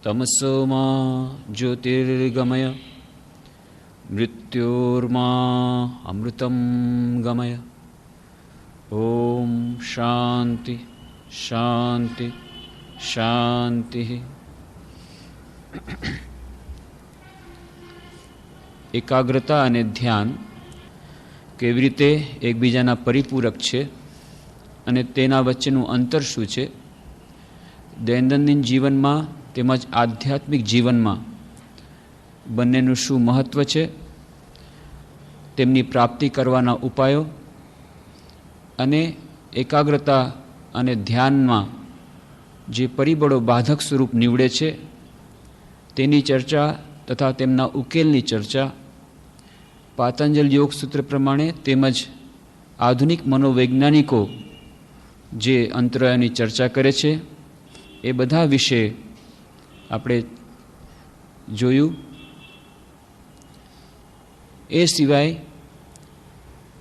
तमसो मा ज्योतिर्गमय मृत्योर्मा अमृतं गमय। ओम शांति शांति शांति। એકાગ્રતા અને ધ્યાન કેવી રીતે એકબીજાના પરિપૂરક છે અને તેના વચ્ચેનું અંતર શું છે, દૈનંદિન જીવનમાં તેમજ આધ્યાત્મિક જીવનમાં બંનેનું શું મહત્ત્વ છે, તેમની પ્રાપ્તિ કરવાના ઉપાયો અને એકાગ્રતા અને ધ્યાનમાં જે પરિબળો બાધક સ્વરૂપ નીવડે છે તેની ચર્ચા તથા તેમના ઉકેલની ચર્ચા પાતંજલ યોગ સૂત્ર પ્રમાણે તેમજ આધુનિક મનોવૈજ્ઞાનિકો જે અંતરાયોની ચર્ચા કરે છે એ બધા વિશે આપણે જોયું. એ સિવાય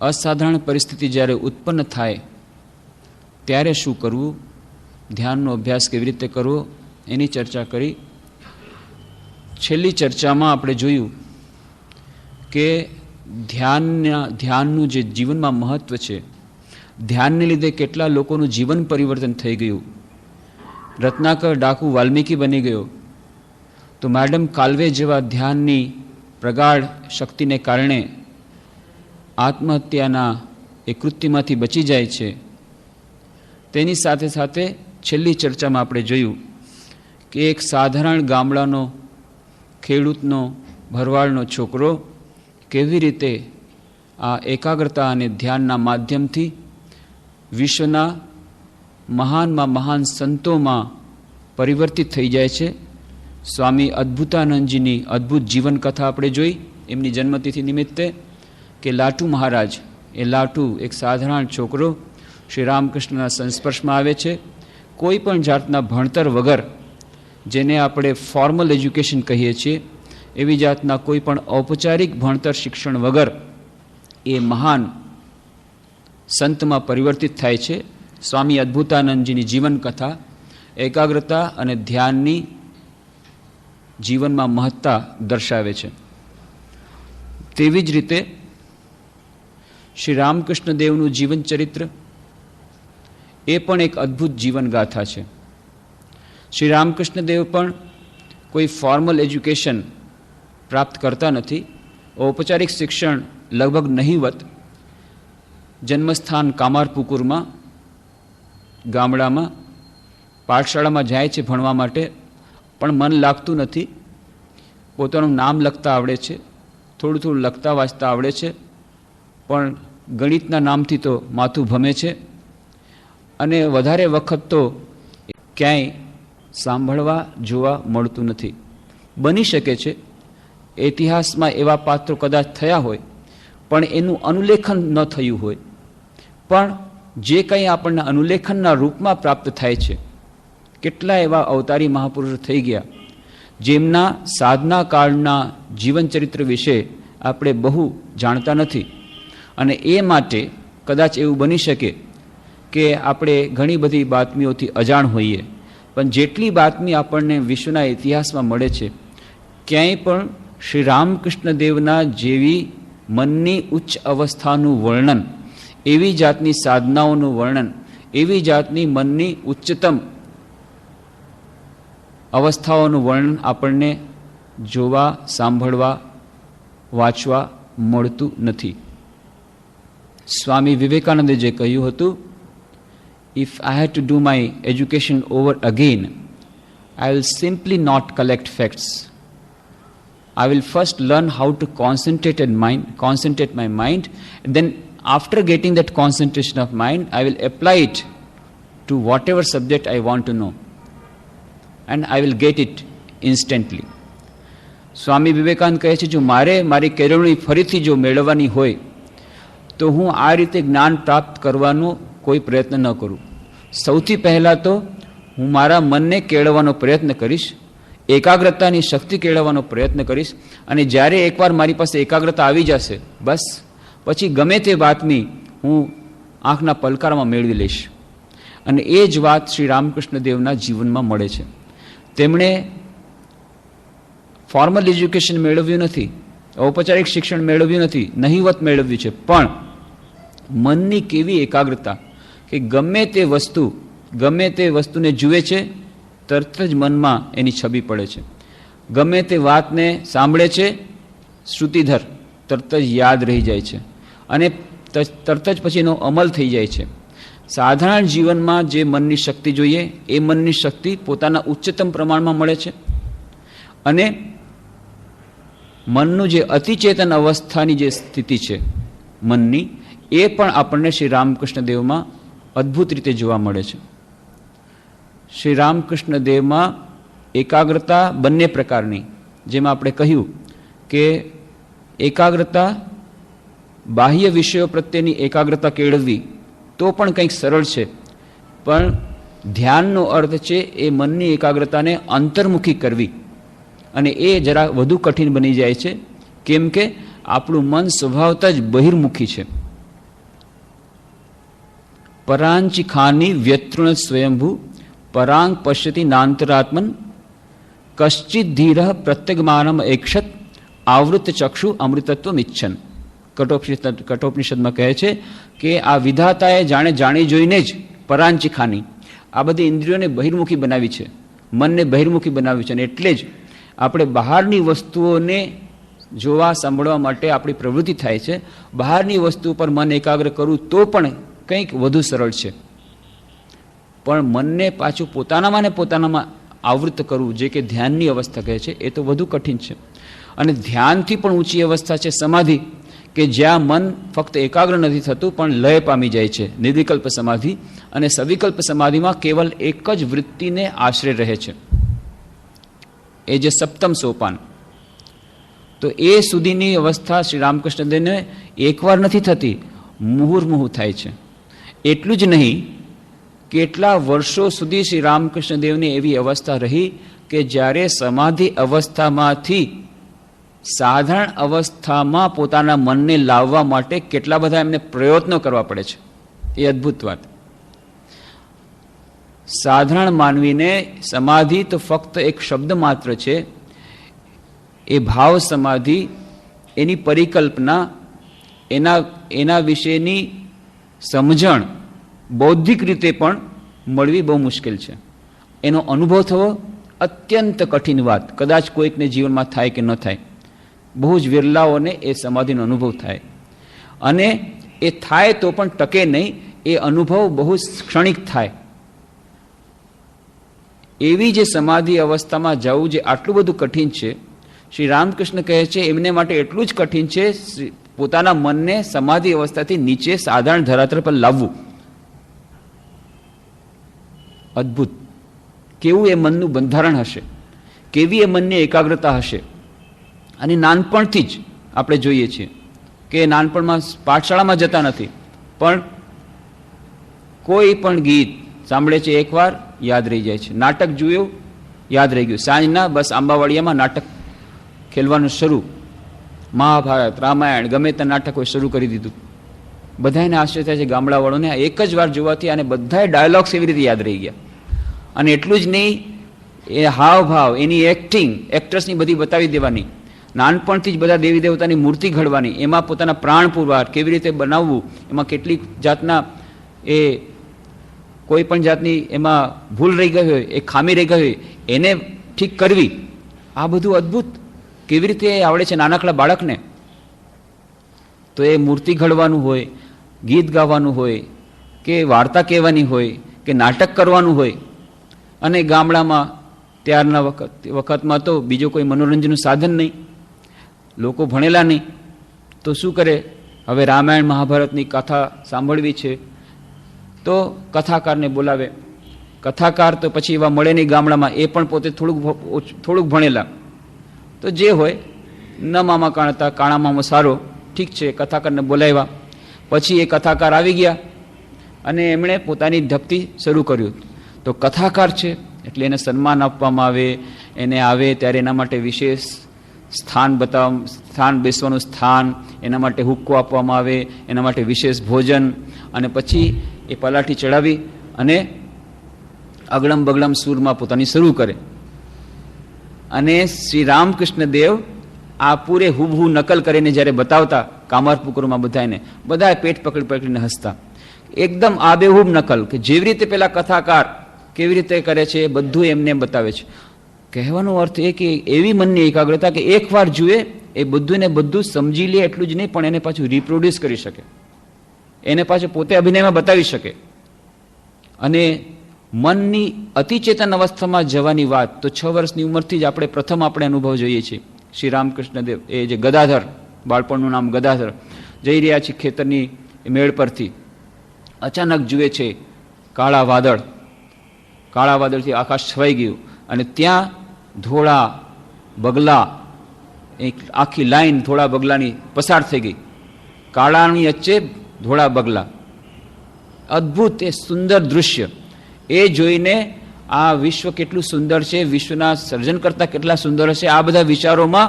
અસાધારણ પરિસ્થિતિ જ્યારે ઉત્પન્ન થાય ત્યારે શું કરવું, ધ્યાનનો અભ્યાસ કેવી રીતે કરવો એની ચર્ચા કરી. છેલ્લી ચર્ચામાં આપણે જોયું કે ધ્યાનનું જે જીવનમાં મહત્ત્વ છે, ધ્યાનને લીધે કેટલા લોકોનું જીવન પરિવર્તન થઈ ગયું. રત્નાકર ડાકુ વાલ્મીકી બની ગયો તો મેડમ કાલ્વે જેવા ધ્યાનની પ્રગાઢ શક્તિને કારણે આત્મહત્યાના એ કૃત્યમાંથી બચી જાય છે. તેની સાથે સાથે છેલ્લી ચર્ચામાં આપણે જોયું કે એક સાધારણ ગામડાનો ખેડૂતનો ભરવાડનો છોકરો કેવી રીતે આ એકાગ્રતા અને ધ્યાનના માધ્યમથી વિશ્વના મહાનમાં મહાન સંતોમાં પરિવર્તિત થઈ જાય છે. સ્વામી અદ્ભુતાનંદજીની અદ્ભુત જીવનકથા આપણે જોઈ એમની જન્મતિથિ નિમિત્તે કે લાટુ મહારાજ, એ લાટુ એક સાધારણ છોકરો શ્રી રામકૃષ્ણના સંસ્પર્શમાં આવે છે. કોઈ પણ જાતના ભણતર વગર, જેને આપણે ફોર્મલ એજ્યુકેશન કહીએ છીએ, એવી જાતના કોઈ પણ ઔપચારિક ભણતર શિક્ષણ વગર એ મહાન સંતમાં પરિવર્તિત થાય છે. સ્વામી અદ્ભુતાનંદજીની જીવનકથા એકાગ્રતા અને ધ્યાનની જીવનમાં મહત્તા દર્શાવે છે. તેવી જ રીતે શ્રી રામકૃષ્ણ દેવનું જીવન ચરિત્ર એ પણ એક અદ્ભુત જીવનગાથા છે. શ્રી રામકૃષ્ણ દેવ પણ કોઈ ફોર્મલ એજ્યુકેશન પ્રાપ્ત કરતા નથી, ઔપચારિક શિક્ષણ લગભગ નહીવત. જન્મસ્થાન કામારપુકુરમાં ગામડામાં પાઠશાળામાં જાય છે ભણવા માટે, પણ મન લાગતું નથી. પોતાનું નામ લખતા આવડે છે, થોડું થોડું લખતા વાંચતા આવડે છે, પણ ગણિતના નામથી તો માથું ભમે છે. અને વધારે વખત તો ક્યાંય સાંભળવા જોવા મળતું નથી. બની શકે છે ઇતિહાસમાં એવા પાત્રો કદાચ થયા હોય પણ એનું અનુલેખન ન થયું હોય, પણ જે કંઈ આપણને અનુલેખનના રૂપમાં પ્રાપ્ત થાય છે, કેટલા એવા અવતારી મહાપુરુષો થઈ ગયા જેમના સાધના કાળના જીવનચરિત્ર વિશે આપણે બહુ જાણતા નથી. અને એ માટે કદાચ એવું બની શકે કે આપણે ઘણી બધી બાતમીઓથી અજાણ હોઈએ, પણ જેટલી બાતમી આપણને વિશ્વના ઇતિહાસમાં મળે છે, ક્યાંય પણ શ્રી રામકૃષ્ણ દેવના જેવી મનની ઉચ્ચ અવસ્થાનું વર્ણન, એવી જાતની સાધનાઓનું વર્ણન, એવી જાતની મનની ઉચ્ચતમ અવસ્થાઓનું વર્ણન આપણને જોવા, સાંભળવા, વાંચવા મળતું નથી. સ્વામી વિવેકાનંદે જે કહ્યું હતું, if I had to do my education over again, I will simply not collect facts. I will first learn how to concentrate my mind, and then after getting that concentration of mind, I will apply it to whatever subject I want to know, and I will get it instantly. Swami Vivekananda કહે છે, જો મારી કેળવણી ફરીથી જો મેળવવાની હોય તો હું આ રીતે જ્ઞાન પ્રાપ્ત કરવાનો કોઈ પ્રયત્ન ન કરું. સૌથી પહેલાં તો હું મારા મનને કેળવવાનો પ્રયત્ન કરીશ, એકાગ્રતાની શક્તિ કેળવવાનો પ્રયત્ન કરીશ, અને જ્યારે એકવાર મારી પાસે એકાગ્રતા આવી જશે, બસ પછી ગમે તે બાતમી હું આંખના પલકારામાં મેળવી લઈશ. અને એ જ વાત શ્રી રામકૃષ્ણ દેવના જીવનમાં મળે છે. તેમણે ફોર્મલ એજ્યુકેશન મેળવ્યું નથી, ઔપચારિક શિક્ષણ મેળવ્યું નથી, નહિવત મેળવ્યું છે, પણ મનની કેવી એકાગ્રતા કે ગમે તે વસ્તુને જુએ છે, તરત જ મનમાં એની છબી પડે છે. ગમે તે વાતને સાંભળે છે, શ્રુતિધર તરત જ યાદ રહી જાય છે અને તરત જ પછી એનો અમલ થઈ જાય છે. સાધારણ જીવનમાં જે મનની શક્તિ જોઈએ એ મનની શક્તિ પોતાના ઉચ્ચતમ પ્રમાણમાં મળે છે અને મનનું જે અતિચેતન અવસ્થાની જે સ્થિતિ છે મનની, એ પણ આપણને શ્રી રામકૃષ્ણ દેવમાં અદ્ભુત રીતે જોવા મળે છે. શ્રી રામકૃષ્ણ દેવમાં એકાગ્રતા બંને પ્રકારની, જેમાં આપણે કહ્યું કે એકાગ્રતા બાહ્ય વિષયો પ્રત્યેની એકાગ્રતા કેળવવી તો પણ કંઈક સરળ છે, પણ ધ્યાનનો અર્થ છે એ મનની એકાગ્રતાને અંતર્મુખી કરવી, અને એ જરા વધુ કઠિન બની જાય છે, કેમ કે આપણું મન સ્વભાવતઃ જ બહિર્મુખી છે. પરાંચી ખાની વ્યતૃણ સ્વયંભૂ પરાંગ પશ્યતિ નાંતરાત્મન કશ્ચિત ધીર પ્રત્યગમાનમ એક્ષત આવૃત ચક્ષુ અમૃતત્વ મિચ્છન. કઠોપનિષદમાં કહે છે કે આ વિધાતાએ જાણી જોઈને જ પરાંચી ખાની આ બધી ઇન્દ્રિયોને બહિર્મુખી બનાવી છે, મનને બહિર્મુખી બનાવ્યું છે, અને એટલે જ આપણે બહારની વસ્તુઓને જોવા સાંભળવા માટે આપણી પ્રવૃત્તિ થાય છે. બહારની વસ્તુ પર મન એકાગ્ર કરવું તો પણ કંઈક વધુ સરળ છે, પણ મનને પાછું પોતાનામાં આવૃત કરવું, જે કે ધ્યાનની અવસ્થા કહે છે, એ તો વધુ કઠિન છે. અને ધ્યાનથી પણ ઊંચી અવસ્થા છે સમાધિ, કે જ્યાં મન ફક્ત એકાગ્ર નથી થતું પણ લય પામી જાય છે, નિર્વિકલ્પ સમાધિ. અને સવિકલ્પ સમાધિમાં કેવલ એક જ વૃત્તિને આશરે રહે છે, એ જે સપ્તમ સોપાન. તો એ સુધીની અવસ્થા શ્રી રામકૃષ્ણ દેવને એકવાર નથી થતી, મુહુર્મુહુ થાય છે. એટલું જ નહીં, કેટલા વર્ષો સુધી શ્રી રામકૃષ્ણ દેવની એવી અવસ્થા રહી કે જ્યારે સમાધિ અવસ્થામાંથી સાધારણ અવસ્થામાં પોતાના મનને લાવવા માટે કેટલા બધા એમને પ્રયત્નો કરવા પડે છે. એ અદ્ભુત વાત. સાધારણ માનવીને સમાધિ તો ફક્ત એક શબ્દ માત્ર છે, એ ભાવ સમાધિ, એની પરિકલ્પના, એના વિશેની સમજણ બૌદ્ધિક રીતે પણ મળવી બહુ મુશ્કેલ છે. એનો અનુભવ થવો અત્યંત કઠિન વાત. કદાચ કોઈકને જીવનમાં થાય કે ન થાય, બહુ જ વિરલાઓને એ સમાધિનો અનુભવ થાય, અને એ થાય તો પણ ટકે નહીં, એ અનુભવ બહુ ક્ષણિક થાય. એવી જે સમાધિ અવસ્થામાં જવું જે આટલું બધું કઠિન છે, શ્રી રામકૃષ્ણ કહે છે એમને માટે એટલું જ કઠિન છે પોતાના મનને સમાધિ અવસ્થાથી નીચે સાધારણ ધરાતલ પર લાવવું. અદ્ભુત. કેવું એ મનનું બંધારણ હશે, કેવી એ મનની એકાગ્રતા હશે. અને નાનપણથી જ આપણે જોઈએ છીએ કે નાનપણમાં પાઠશાળામાં જતા નથી, પણ કોઈ પણ ગીત સાંભળે છે એકવાર યાદ રહી જાય છે. નાટક જોયું, યાદ રહી ગયું. સાંજના બસ આંબાવાડિયામાં નાટક ખેલવાનું શરૂ, મહાભારત, રામાયણ, ગમે તે નાટક હોય શરૂ કરી દીધું. બધાને આશ્ચર્ય થાય છે ગામડાવાળોને, એક જ વાર જોવાથી અને બધાએ ડાયલોગ્સ એવી રીતે યાદ રહી ગયા. અને એટલું જ નહીં, એ હાવભાવ, એની એક્ટિંગ, એક્ટર્સની બધી બતાવી દેવાની. નાનપણથી જ બધા દેવી દેવતાની મૂર્તિ ઘડવાની, એમાં પોતાના પ્રાણ પુરવાર કેવી રીતે બનાવવું, એમાં કેટલીક જાતના એ કોઈ પણ જાતની એમાં ભૂલ રહી ગઈ હોય, એ ખામી રહી ગઈ હોય, એને ઠીક કરવી. આ બધું અદ્ભુત કેવી રીતે આવડે છે નાનકડા બાળકને. તો એ મૂર્તિ ઘડવાનું હોય, ગીત ગાવાનું હોય, કે વાર્તા કહેવાની હોય, કે નાટક કરવાનું હોય. અને ગામડામાં ત્યારના વખતમાં તો બીજો કોઈ મનોરંજનનું સાધન નહીં, લોકો ભણેલા નહીં, તો શું કરે? હવે રામાયણ મહાભારતની કથા સાંભળવી છે તો કથાકારને બોલાવે. કથાકાર તો પછી એવા મળે નહીં ગામડામાં, એ પણ પોતે થોડુંક ભણેલા. તો જે હોય, ન મામા કાણતા કાણા મામો સારો, ઠીક છે, કથાકારને બોલાવ્યા. પછી એ કથાકાર આવી ગયા અને એમણે પોતાની ધપતી શરૂ કર્યું. તો કથાકાર છે એટલે એને સન્માન આપવામાં આવે, એને આવે ત્યારે એના માટે વિશેષ સ્થાન બેસવાનું સ્થાન, એના માટે હુક્કો આપવામાં આવે, એના માટે વિશેષ ભોજન, અને પછી એ પલાઠી ચડાવી અને અગડમ બગડમ સૂરમાં પોતાની શરૂ કરે. અને શ્રી રામકૃષ્ણ દેવ આ પૂરે હુબહુ નકલ કરીને જ્યારે બતાવતા કામારપુકુરમાં બધાને, બધા પેટ પકડી પકડીને હસતા. એકદમ આબેહૂબ નકલ, કે જેવી રીતે પેલા કથાકાર કેવી રીતે કરે છે એ બધું એમને બતાવે છે. કહેવાનો અર્થ એ કે એવી મનની એકાગ્રતા કે એકવાર જુએ એ બધું ને બધું સમજી લે, એટલું જ નહીં પણ એને પાછું રિપ્રોડ્યુસ કરી શકે, એને પાછું પોતે અભિનયમાં બતાવી શકે. અને મનની અતિચેતન અવસ્થામાં જવાની વાત તો 6 વર્ષની ઉંમરથી જ આપણે અનુભવ જોઈએ છીએ. શ્રી રામકૃષ્ણ દેવ એ જે ગદાધર, બાળપણનું નામ ગદાધર, જઈ રહ્યા છે ખેતરની મેળ પરથી, અચાનક જુએ છે કાળા વાદળથી આકાશ છવાઈ ગયું અને ત્યાં ધોળા બગલા, એક આખી લાઈન ધોળા બગલાની પસાર થઈ ગઈ, કાળાની વચ્ચે ધોળા બગલા. અદ્ભુત એ સુંદર દૃશ્ય. એ જોઈને આ વિશ્વ કેટલું સુંદર છે, વિશ્વના સર્જન કરતા કેટલા સુંદર હશે, આ બધા વિચારોમાં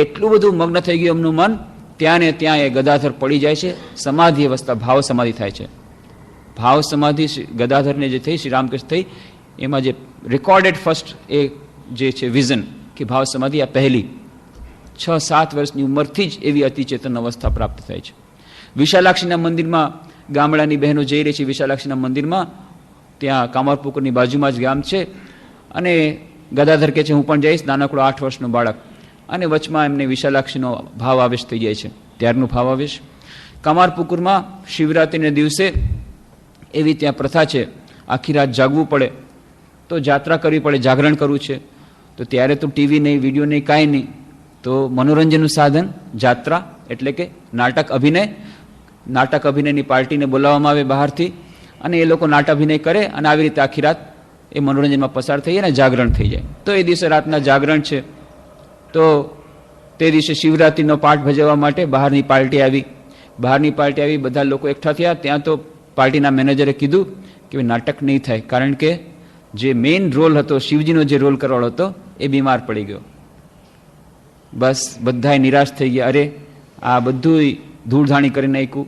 એટલું બધું મગ્ન થઈ ગયું એમનું મન. ત્યાં ને ત્યાં એ ગદાધર પડી જાય છે, સમાધિ અવસ્થા, ભાવ સમાધિ થાય છે. ભાવ સમાધિ ગદાધરને જે થઈ, શ્રી રામકૃષ્ણ થઈ, એમાં જે રેકોર્ડેડ ફર્સ્ટ એ જે છે વિઝન કે ભાવ સમાધિ આ પહેલી 6-7 વર્ષની ઉંમરથી જ એવી અતિચેતન અવસ્થા પ્રાપ્ત થાય છે. વિશાલાક્ષીના મંદિરમાં ગામડાની બહેનો જઈ રહી છે, વિશાલાક્ષીના મંદિરમાં, ત્યાં કામારપુકુરની બાજુમાં જ ગામ છે. અને ગદાધર કહે છે હું પણ જઈશ, નાનકડો 8 વર્ષનો બાળક. અને વચમાં એમને વિશાલાક્ષીનો ભાવ આવેશ થઈ જાય છે, ત્યારનો ભાવ આવેશ. કામારપુકુરમાં શિવરાત્રિને દિવસે એવી ત્યાં પ્રથા છે, આખી રાત જાગવું પડે, તો જાત્રા કરવી પડે, જાગરણ કરવું છે. તો ત્યારે તો ટીવી નહીં, વિડીયો નહીં, કાંઈ નહીં, તો મનોરંજનનું સાધન જાત્રા, એટલે કે નાટક અભિનયની પાર્ટીને બોલાવવામાં આવે બહારથી, અને એ લોકો નાટક અભિનય કરે અને આવી રીતે આખી રાત એ મનોરંજનમાં પસાર થઈ જાય અને જાગરણ થઈ જાય. તો એ દિવસે રાતના જાગરણ છે, તો તે દિવસે શિવરાત્રિનો પાઠ ભજવવા માટે બહારની પાર્ટી આવી. બધા લોકો એકઠા થયા. ત્યાં તો પાર્ટીના મેનેજરે કીધું કે નાટક નહીં થાય, કારણ કે જે મેઇન રોલ હતો, શિવજીનો જે રોલ કરવાનો હતો, એ બીમાર પડી ગયો. બસ બધાએ નિરાશ થઈ ગયા. અરે આ બધું ધૂળધાણી કરી નાખ્યું.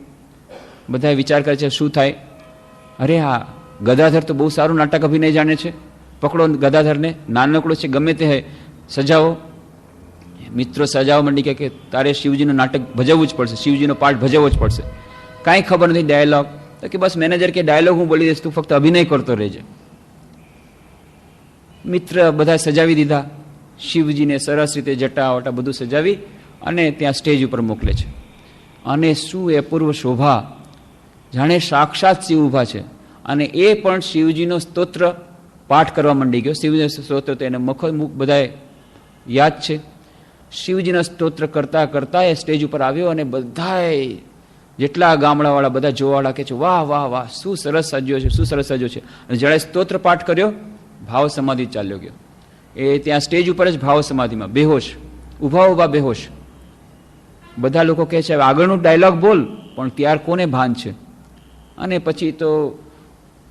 બધા વિચાર કરે છે શું થાય. અરે આ ગદાધર તો બહુ સારું નાટક અભિનય જાણે છે, પકડો ગદાધરને, નાનકડો છે, ગમે તે સજાવો. મિત્રો સજાવવા માંડી કે તારે શિવજીનું નાટક ભજવવું જ પડશે, શિવજીનો પાઠ ભજવવો જ પડશે. કાંઈ ખબર નથી ડાયલોગ, તો કે બસ મેનેજર કે ડાયલોગ હું બોલી દઈશ, તું ફક્ત અભિનય કરતો રહેજે. મિત્ર બધા સજાવી દીધા, શિવજીને સરસ રીતે જટા વટા બધું સજાવી અને ત્યાં સ્ટેજ ઉપર મોકલે છે. અને શું એ અપૂર્વ શોભા, જાણે સાક્ષાત શિવ ઊભા છે. અને એ પણ શિવજીનો સ્તોત્ર પાઠ કરવા માંડી ગયો. શિવજીનો સ્તોત્ર તો એને મુખ બધાએ યાદ છે. શિવજીના સ્તોત્ર કરતા કરતા એ સ્ટેજ ઉપર આવ્યો અને બધાએ જેટલા ગામડાવાળા બધા જોવાવાળા કહે છે વાહ વાહ વાહ, શું સરસ સજ્યો છે, શું સરસ સજ્યો છે. અને જ્યારે સ્તોત્ર પાઠ કર્યો, ભાવ સમાધિ ચાલ્યો ગયો. એ ત્યાં સ્ટેજ ઉપર જ ભાવ સમાધિમાં બેહોશ, ઊભા બેહોશ. બધા લોકો કહે છે આગળનું ડાયલોગ બોલ, પણ ત્યાર કોને ભાન છે. અને પછી તો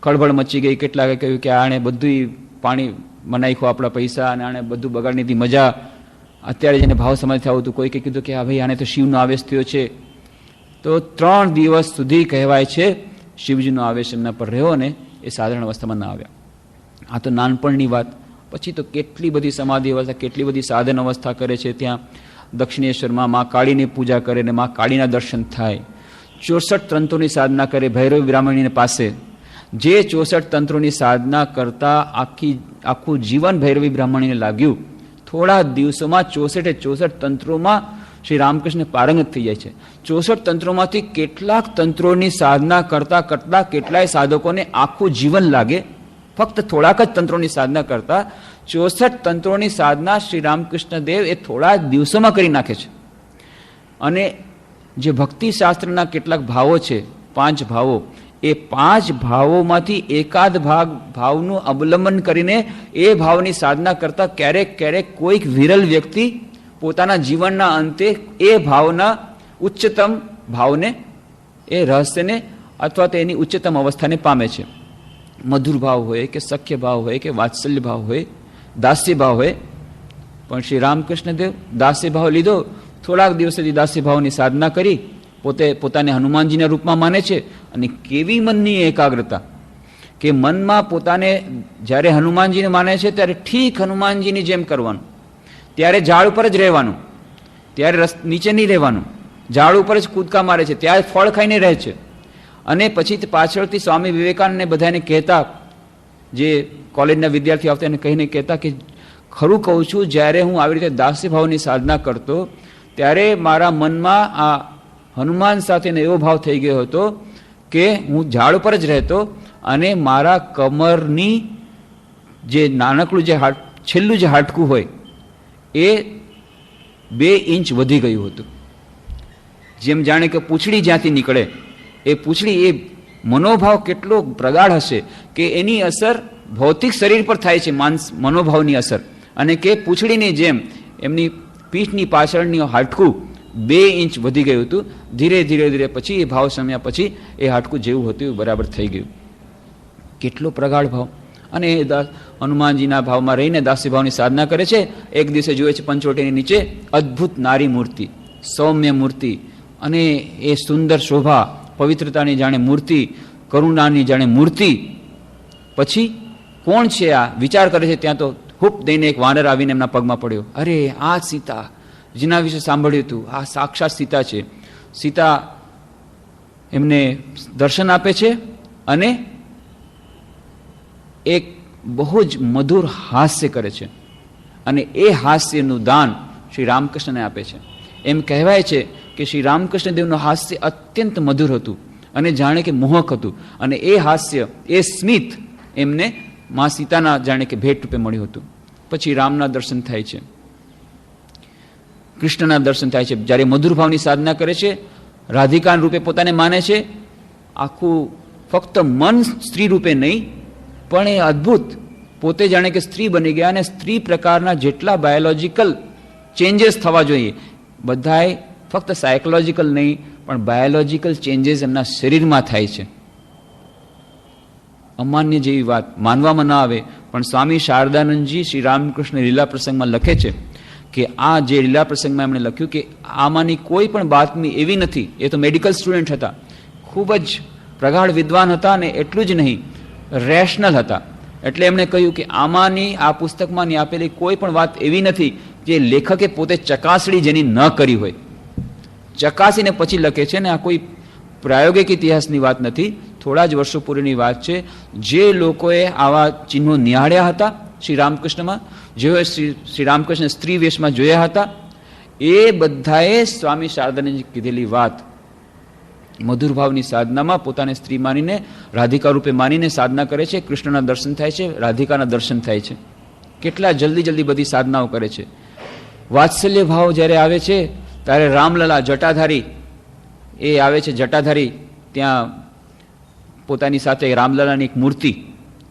ખળભળ મચી ગઈ. કેટલાકે કહ્યું કે આણે બધું પાણી નાખ્યું આપણા પૈસા, અને આણે બધું બગાડની હતી મજા. અત્યારે જેને ભાવ સમાધિ થયું હતું, કોઈકે કીધું કે હા ભાઈ આને તો શિવનો આવેશ થયો છે. તો 3 દિવસ સુધી કહેવાય છે શિવજીનો આવેશ એમના પર રહ્યો અને એ સાધારણ અવસ્થામાં ના આવ્યા. આ તો નાનપણની વાત. પછી તો કેટલી બધી સમાધિ અવસ્થા, કેટલી બધી સાધન અવસ્થા કરે છે. ત્યાં દક્ષિણેશ્વરમાં મા કાળીની પૂજા કરે ને મા કાળીના દર્શન થાય. 64 તંત્રોની સાધના કરે ભૈરવ બ્રાહ્મણીને પાસે. જે 64 તંત્રોની સાધના કરતા આખું જીવન ભૈરવી બ્રાહ્મણીને લાગ્યું. થોડા દિવસોમાં 64 તંત્રોમાં શ્રી રામકૃષ્ણ પારંગત થઈ જાય છે. 64 તંત્રોમાંથી કેટલાક તંત્રોની સાધના કરતા કેટલાય સાધકોને આખું જીવન લાગે. ફક્ત થોડાક જ તંત્રોની સાધના કરતા 64 તંત્રોની સાધના શ્રી રામકૃષ્ણ દેવ એ થોડા દિવસોમાં કરી નાખે છે. અને જે ભક્તિ શાસ્ત્રના કેટલાક ભાવો છે, 5 ભાવો, એ 5 ભાવોમાંથી એકાદ ભાવનું અવલંબન કરીને એ ભાવની સાધના કરતા ક્યારેક કોઈક વિરલ વ્યક્તિ પોતાના જીવનના અંતે એ ભાવના ઉચ્ચતમ ભાવને, એ રહસ્યને અથવા તો એની ઉચ્ચતમ અવસ્થાને પામે છે. મધુર ભાવ હોય કે સખ્ય ભાવ હોય કે વાત્સલ્ય ભાવ હોય, દાસ્ય ભાવ હોય. પણ શ્રી રામકૃષ્ણ દેવ દાસ્ય ભાવ લીધો, થોડાક દિવસથી દાસ્ય ભાવની સાધના કરી, પોતાને હનુમાનજીના રૂપમાં માને છે. અને કેવી મનની એકાગ્રતા કે મનમાં પોતાને જ્યારે હનુમાનજીને માને છે ત્યારે ઠીક હનુમાનજીની જેમ કરવાનું. ત્યારે ઝાડ ઉપર જ રહેવાનું, ત્યારે નીચે નહીં રહેવાનું, ઝાડ ઉપર જ કૂદકા મારે છે, ત્યાં ફળ ખાઈને રહે છે. અને પછી પાછળથી સ્વામી વિવેકાનંદને બધાને કહેતા, જે કોલેજના વિદ્યાર્થી આવતા એને કહીને કહેતા કે ખરું કહું છું, જ્યારે હું આવી રીતે દાસ્યભાવની સાધના કરતો ત્યારે મારા મનમાં આ હનુમાન સાથેનો એવો ભાવ થઈ ગયો હતો કે હું ઝાડ ઉપર જ રહેતો અને મારા કમરની જે નાનકડું જે છેલ્લું જે હાડકું હોય એ 2 ઇંચ વધી ગયું હતું. જેમ જાણે કે પૂંછડી જ્યાંથી નીકળે એ પૂંછડી, એ મનોભાવ કેટલો પ્રગાઢ હશે કે એની અસર ભૌતિક શરીર પર થાય છે, મનોભાવની અસર. અને કે પૂંછડીની જેમ એમની પીઠની પાછળની હાડકું 2 ઇંચ વધી ગયું હતું. ધીરે ધીરે ધીરે પછી એ ભાવ શમ્યા પછી એ હાડકું જેવું હતું એવું બરાબર થઈ ગયું. કેટલો પ્રગાઢ ભાવ! અને એ હનુમાનજીના ભાવમાં રહીને દાસ્યભાવની સાધના કરે છે. એક દિવસે જુએ છે પંચવટીની નીચે અદ્ભુત નારી મૂર્તિ, સૌમ્ય મૂર્તિ, અને એ સુંદર શોભા, પવિત્રતાની જાણે મૂર્તિ, કરુણાની જાણે મૂર્તિ. પછી કોણ છે આ વિચાર કરે છે, ત્યાં તો હૂપ દઈને એક વાનર આવીને એમના પગમાં પડ્યો. અરે આ સીતા, જેના વિશે સાંભળ્યું હતું, આ સાક્ષાત સીતા છે. સીતા એમને દર્શન આપે છે અને એક બહુ જ મધુર હાસ્ય કરે છે. અને એ હાસ્યનું દાન શ્રી રામકૃષ્ણને આપે છે. એમ કહેવાય છે કે શ્રી રામકૃષ્ણ દેવનું હાસ્ય અત્યંત મધુર હતું અને જાણે કે મોહક હતું. અને એ હાસ્ય, એ સ્મિત એમને મા સીતાના જાણે કે ભેટ રૂપે મળ્યું હતું. પછી રામના દર્શન થાય છે, કૃષ્ણના દર્શન થાય છે. જ્યારે મધુર ભાવની સાધના કરે છે, રાધિકા રૂપે પોતાને માને છે. આખું ફક્ત મન સ્ત્રી રૂપે નહીં, પણ એ અદ્ભુત પોતે જાણે કે સ્ત્રી બની ગયા. અને સ્ત્રી પ્રકારના જેટલા બાયોલોજિકલ ચેન્જીસ થવા જોઈએ, બધાએ ફક્ત સાયકોલોજીકલ નહીં પણ બાયોલોજિકલ ચેન્જીસ એમના શરીરમાં થાય છે. અમાન્ય જેવી વાત માનવામાં ના આવે, પણ સ્વામી શારદાનંદજી શ્રી રામકૃષ્ણ લીલા પ્રસંગમાં લખે છે કે આ જે લીલા પ્રસંગમાં એમણે લખ્યું કે આમાંની કોઈ પણ બાતમી એવી નથી. એ તો મેડિકલ સ્ટુડન્ટ હતા, ખૂબ જ પ્રગાઢ વિદ્વાન હતા, અને એટલું જ નહીં રેશનલ હતા. એટલે એમણે કહ્યું કે આમાંની, આ પુસ્તકમાંની આપેલી કોઈ પણ વાત એવી નથી જે લેખકે પોતે ચકાસણી જેની ન કરી હોય. ચકાસીને પછી લખે છે. ને આ કોઈ પ્રાયોગિક ઇતિહાસની વાત નથી, થોડા જ વર્ષો પૂર્વેની વાત છે. જે લોકોએ આવા ચિહ્નો નિહાળ્યા હતા શ્રી રામકૃષ્ણમાં, જેઓએ શ્રી રામકૃષ્ણ સ્ત્રી વેશમાં જોયા હતા, એ બધાએ સ્વામી શારદાનંદજી કીધેલી વાત મધુર ભાવની સાધનામાં પોતાને સ્ત્રી માનીને, રાધિકા રૂપે માનીને સાધના કરે છે. કૃષ્ણના દર્શન થાય છે, રાધિકાના દર્શન થાય છે. કેટલા જલ્દી બધી સાધનાઓ કરે છે. વાત્સલ્ય ભાવ જ્યારે આવે છે ત્યારે રામલલા જટાધારી એ આવે છે. જટાધારી ત્યાં પોતાની સાથે રામલલાની એક મૂર્તિ,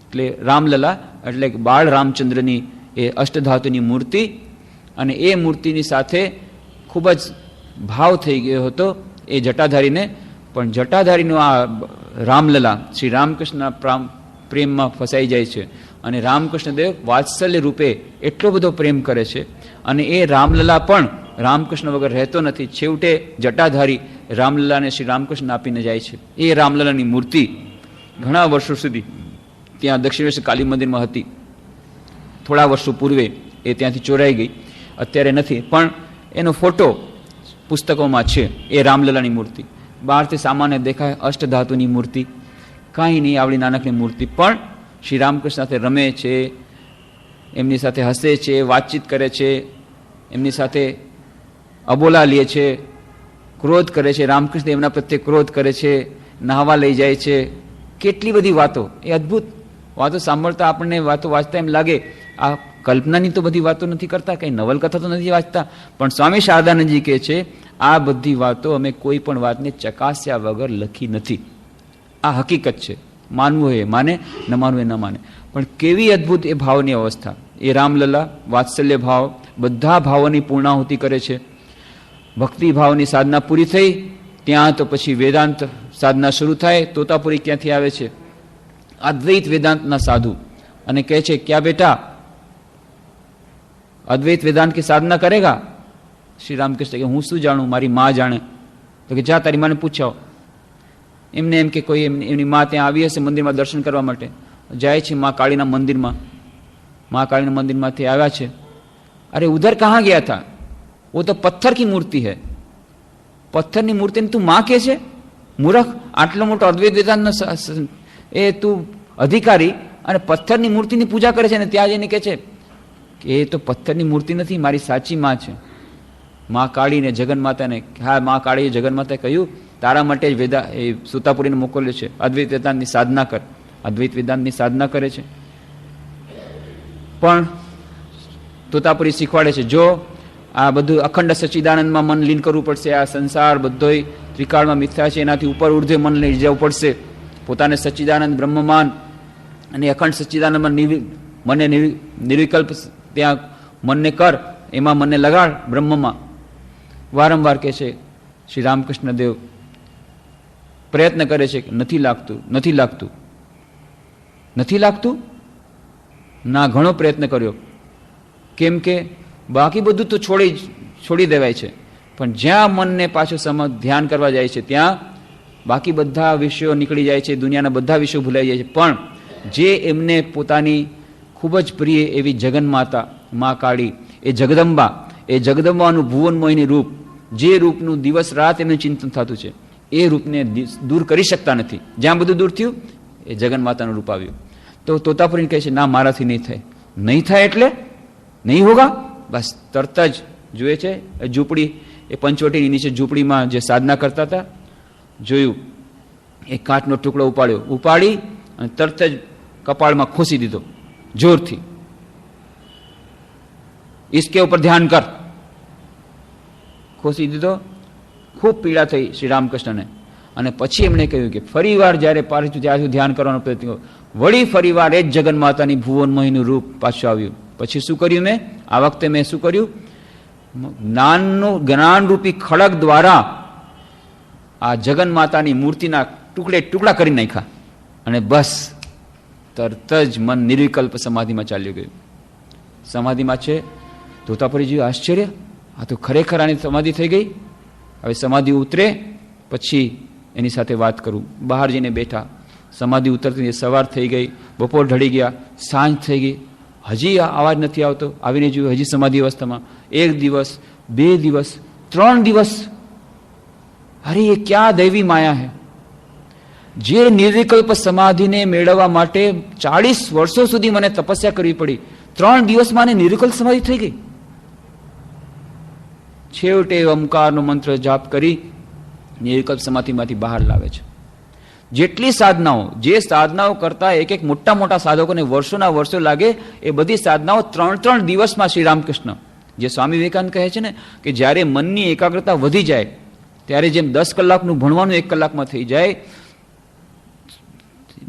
એટલે રામલલા એટલે બાળ રામચંદ્રની એ અષ્ટધાતુની મૂર્તિ, અને એ મૂર્તિની સાથે ખૂબ જ ભાવ થઈ ગયો હતો એ જટાધારીને. પણ જટાધારીનો આ રામલલા શ્રી રામકૃષ્ણના પ્રેમમાં ફસાઈ જાય છે. અને રામકૃષ્ણદેવ વાત્સલ્ય રૂપે એટલો બધો પ્રેમ કરે છે, અને એ રામલલા પણ રામકૃષ્ણ વગર રહેતો નથી. છેવટે જટાધારી રામલલાને શ્રી રામકૃષ્ણ આપીને જાય છે. એ રામલલાની મૂર્તિ ઘણા વર્ષો સુધી ત્યાં દક્ષિણેશ્વર કાલી મંદિરમાં હતી. થોડા વર્ષો પૂર્વે એ ત્યાંથી ચોરાઈ ગઈ, અત્યારે નથી, પણ એનો ફોટો પુસ્તકોમાં છે. એ રામલલાની મૂર્તિ બહારથી સામાન્ય દેખાય, અષ્ટધાતુની મૂર્તિ, કાંઈ નહીં, આવડી નાનકડી મૂર્તિ, પણ શ્રી રામકૃષ્ણ સાથે રમે છે, એમની સાથે હસે છે, વાતચીત કરે છે, એમની સાથે અબોલા લે છે, ક્રોધ કરે છે. રામકૃષ્ણ એમના પ્રત્યે ક્રોધ કરે છે, નહાવા લઈ જાય છે. કેટલી બધી વાતો, એ અદ્ભુત વાતો સાંભળતા આપણને, વાતો વાંચતા એમ લાગે આ કલ્પનાની તો બધી વાતો નથી કરતા, કંઈ નવલકથા તો નથી વાંચતા. પણ સ્વામી શારદાનંદજી કહે છે આ બધી વાતો અમે કોઈ પણ વાતને ચકાસ્યા વગર લખી નથી. આ હકીકત છે. માનવું એ માને, ન માનવું એ ન માને. પણ કેવી અદ્ભુત એ ભાવની અવસ્થા! એ રામલલા, વાત્સલ્ય ભાવ, બધા ભાવોની પૂર્ણાહુતિ કરે છે. ભક્તિ ભાવની સાધના પૂરી થઈ ત્યાં તો પછી વેદાંત સાધના શરૂ થાય. તોતાપુરી ક્યાંથી આવે છે? અદ્વૈત વેદાંતના સાધુ, અને કહે છે ક્યાં બેટા અદ્વૈત વેદાંત की साधना करेगा? श्री रामकृष्ण કે હું શું જાણું, મારી માં જાણે. તો કે જા તારી માને પૂછાવ. એમને એમ કે કોઈ એમની માં ત્યાં આવી હશે મંદિરમાં દર્શન કરવા માટે. જાય છે મા કાળીના મંદિરમાં. મા કાળીના મંદિરમાંથી આવ્યા છે. अरे उधर कहाँ गया था, वो तो पत्थर की मूर्ति है, પથ્થરની મૂર્તિને તું માં કે છે? મૂર્ખ, આટલો મોટો અદ્વૈત વેદાંતનો એ તું અધિકારી અને પથ્થરની મૂર્તિની પૂજા કરે છે ને ત્યાં જઈને કહે છે કે એ તો પથ્થરની મૂર્તિ નથી, મારી સાચી માં છે, માં કાળીને જગન્માતાને. હા, માં કાળીએ જગન્માતાએ કહ્યું તારા માટે જ એ સુતાપુરીને મોકલ્યો છે, અદ્વૈત વેદાંતની સાધના કર. અદ્વૈત વેદાંતની સાધના કરે છે. પણ તોતાપુરી શીખવાડે છે જો આ બધું અખંડ સચ્ચિદાનંદમાં મન લીન કરવું પડશે, આ સંસાર બધોય ત્રિકાળમાં મિથ્યા છે એનાથી ઉપર ઉર્ધ્વે મન લઈ જવું પડશે, પોતાને સચ્ચિદાનંદ બ્રહ્મમાન અને અખંડ સચ્ચિદાનંદમાં મને નિર્વિકલ્પ ત્યાં મનને કર, એમાં મનને લગાડ બ્રહ્મમાં. વારંવાર કહે છે શ્રી રામકૃષ્ણ દેવ, પ્રયત્ન કરે છે કે નથી લાગતું, નથી લાગતું, નથી લાગતું. ના, ઘણો પ્રયત્ન કર્યો, કેમ કે બાકી બધું તો છોડી દેવાય છે, પણ જ્યાં મનને પાછું ધ્યાન કરવા જાય છે ત્યાં બાકી બધા વિષયો નીકળી જાય છે, દુનિયાના બધા વિષયો ભૂલાઈ જાય છે. પણ જે એમને પોતાની ખૂબ જ પ્રિય એવી જગન્માતા મા કાળી, એ જગદંબાનું ભુવનમોહિની રૂપ, જે રૂપનું દિવસ રાત એમને ચિંતન થતું છે, એ રૂપને દૂર કરી શકતા નથી. જ્યાં બધું દૂર થયું એ જગન્માતાનું રૂપ આવ્યું. તો તોતાપુરી કહે છે ના, મારાથી નહીં થાય. નહીં થાય એટલે નહીં હોગા. બસ તરત જ જોઈએ છે ઝૂંપડી, એ પંચવટીની નીચે ઝૂંપડીમાં જે સાધના કરતા હતા જોયું, એ કાચનો ટુકડો ઉપાડી અને તરત જ કપાળમાં ખોસી દીધો જોરથી. इसके ઉપર ધ્યાન કર. ખોસી દીધો. ખૂબ પીડા થઈ શ્રી રામકૃષ્ણને. અને પછી એમણે કહ્યું કે ફરીવાર જ્યારે પાછું ત્યારથી ધ્યાન કરવાનો પ્રયત્ન કર્યો, વળી ફરીવાર એ જ જગન્માતાની ભુવનમોહીનું રૂપ પાછું આવ્યું. પછી શું કર્યું મેં? આ વખતે મેં શું કર્યું? જ્ઞાનરૂપી ખડગ દ્વારા આ જગન્માતાની મૂર્તિના ટુકડા કરી નાખ્યા. અને બસ તરત જ મન નિર્વિકલ્પ સમાધિમાં ચાલ્યું ગયું. સમાધિમાં છે. તોતાપુરીજી આશ્ચર્ય, આ તો ખરેખર આની સમાધિ થઈ ગઈ. હવે સમાધિ ઉતરે પછી એની સાથે વાત કરું. બહાર જઈને બેઠા. સમાધિ ઉતરતી સવાર થઈ ગઈ, બપોર ઢળી ગયા, સાંજ થઈ ગઈ, હજી અવાજ નથી આવતો. આવીને જોયું હજી સમાધિ અવસ્થામાં. 1 દિવસ, 2 દિવસ, 3 દિવસ. અરે એ ક્યાં દૈવી માયા હે! જે નિર્વિકલ્પ સમાધિને મેળવવા માટે 40 વર્ષો સુધી મને તપસ્યા કરવી પડી, 3 દિવસમાં નિર્વિકલ્પ સમાધિ થઈ ગઈ. છેવટે ઓમકારનો મંત્ર જાપ કરી નિર્વિકલ્પ સમાધિમાંથી બહાર લાવે છે. જેટલી સાધનાઓ, જે સાધનાઓ કરતા એક મોટા સાધકોને વર્ષોના વર્ષો લાગે, એ બધી સાધનાઓ 3 દિવસમાં શ્રી રામકૃષ્ણ, જે સ્વામી વિવેકાનંદ કહે છે ને કે જ્યારે મનની એકાગ્રતા વધી જાય ત્યારે જેમ 10 કલાકનું ભણવાનું 1 કલાકમાં થઈ જાય.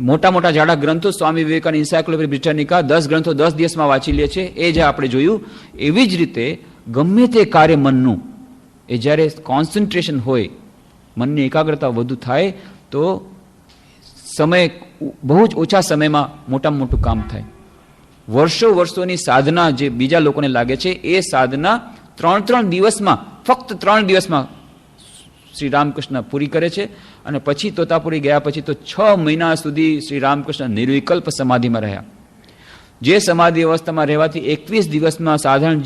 મોટા જાડા ગ્રંથો સ્વામી વિવેકાનંદ એન્સાયક્લોપીડિયા બ્રિટાનિકા 10 ગ્રંથો 10 દિવસમાં વાંચી લે છે. એ જે આપણે જોયું, એવી જ રીતે ગમે તે કાર્ય મનનું, એ જ્યારે કોન્સન્ટ્રેશન હોય, મનની એકાગ્રતા વધુ થાય તો સમય બહુ જ ઓછા સમયમાં મોટામાં મોટું કામ થાય. વર્ષોની સાધના જે બીજા લોકોને લાગે છે, એ સાધના 3 દિવસમાં, ફક્ત 3 દિવસમાં શ્રી રામકૃષ્ણ પૂરી કરે છે. અને પછી તોતાપુરી ગયા પછી તો 6 મહિના સુધી શ્રી રામકૃષ્ણ નિર્વિકલ્પ સમાધિમાં રહ્યા. જે સમાધિ અવસ્થામાં રહેવાથી 21 દિવસમાં સાધારણ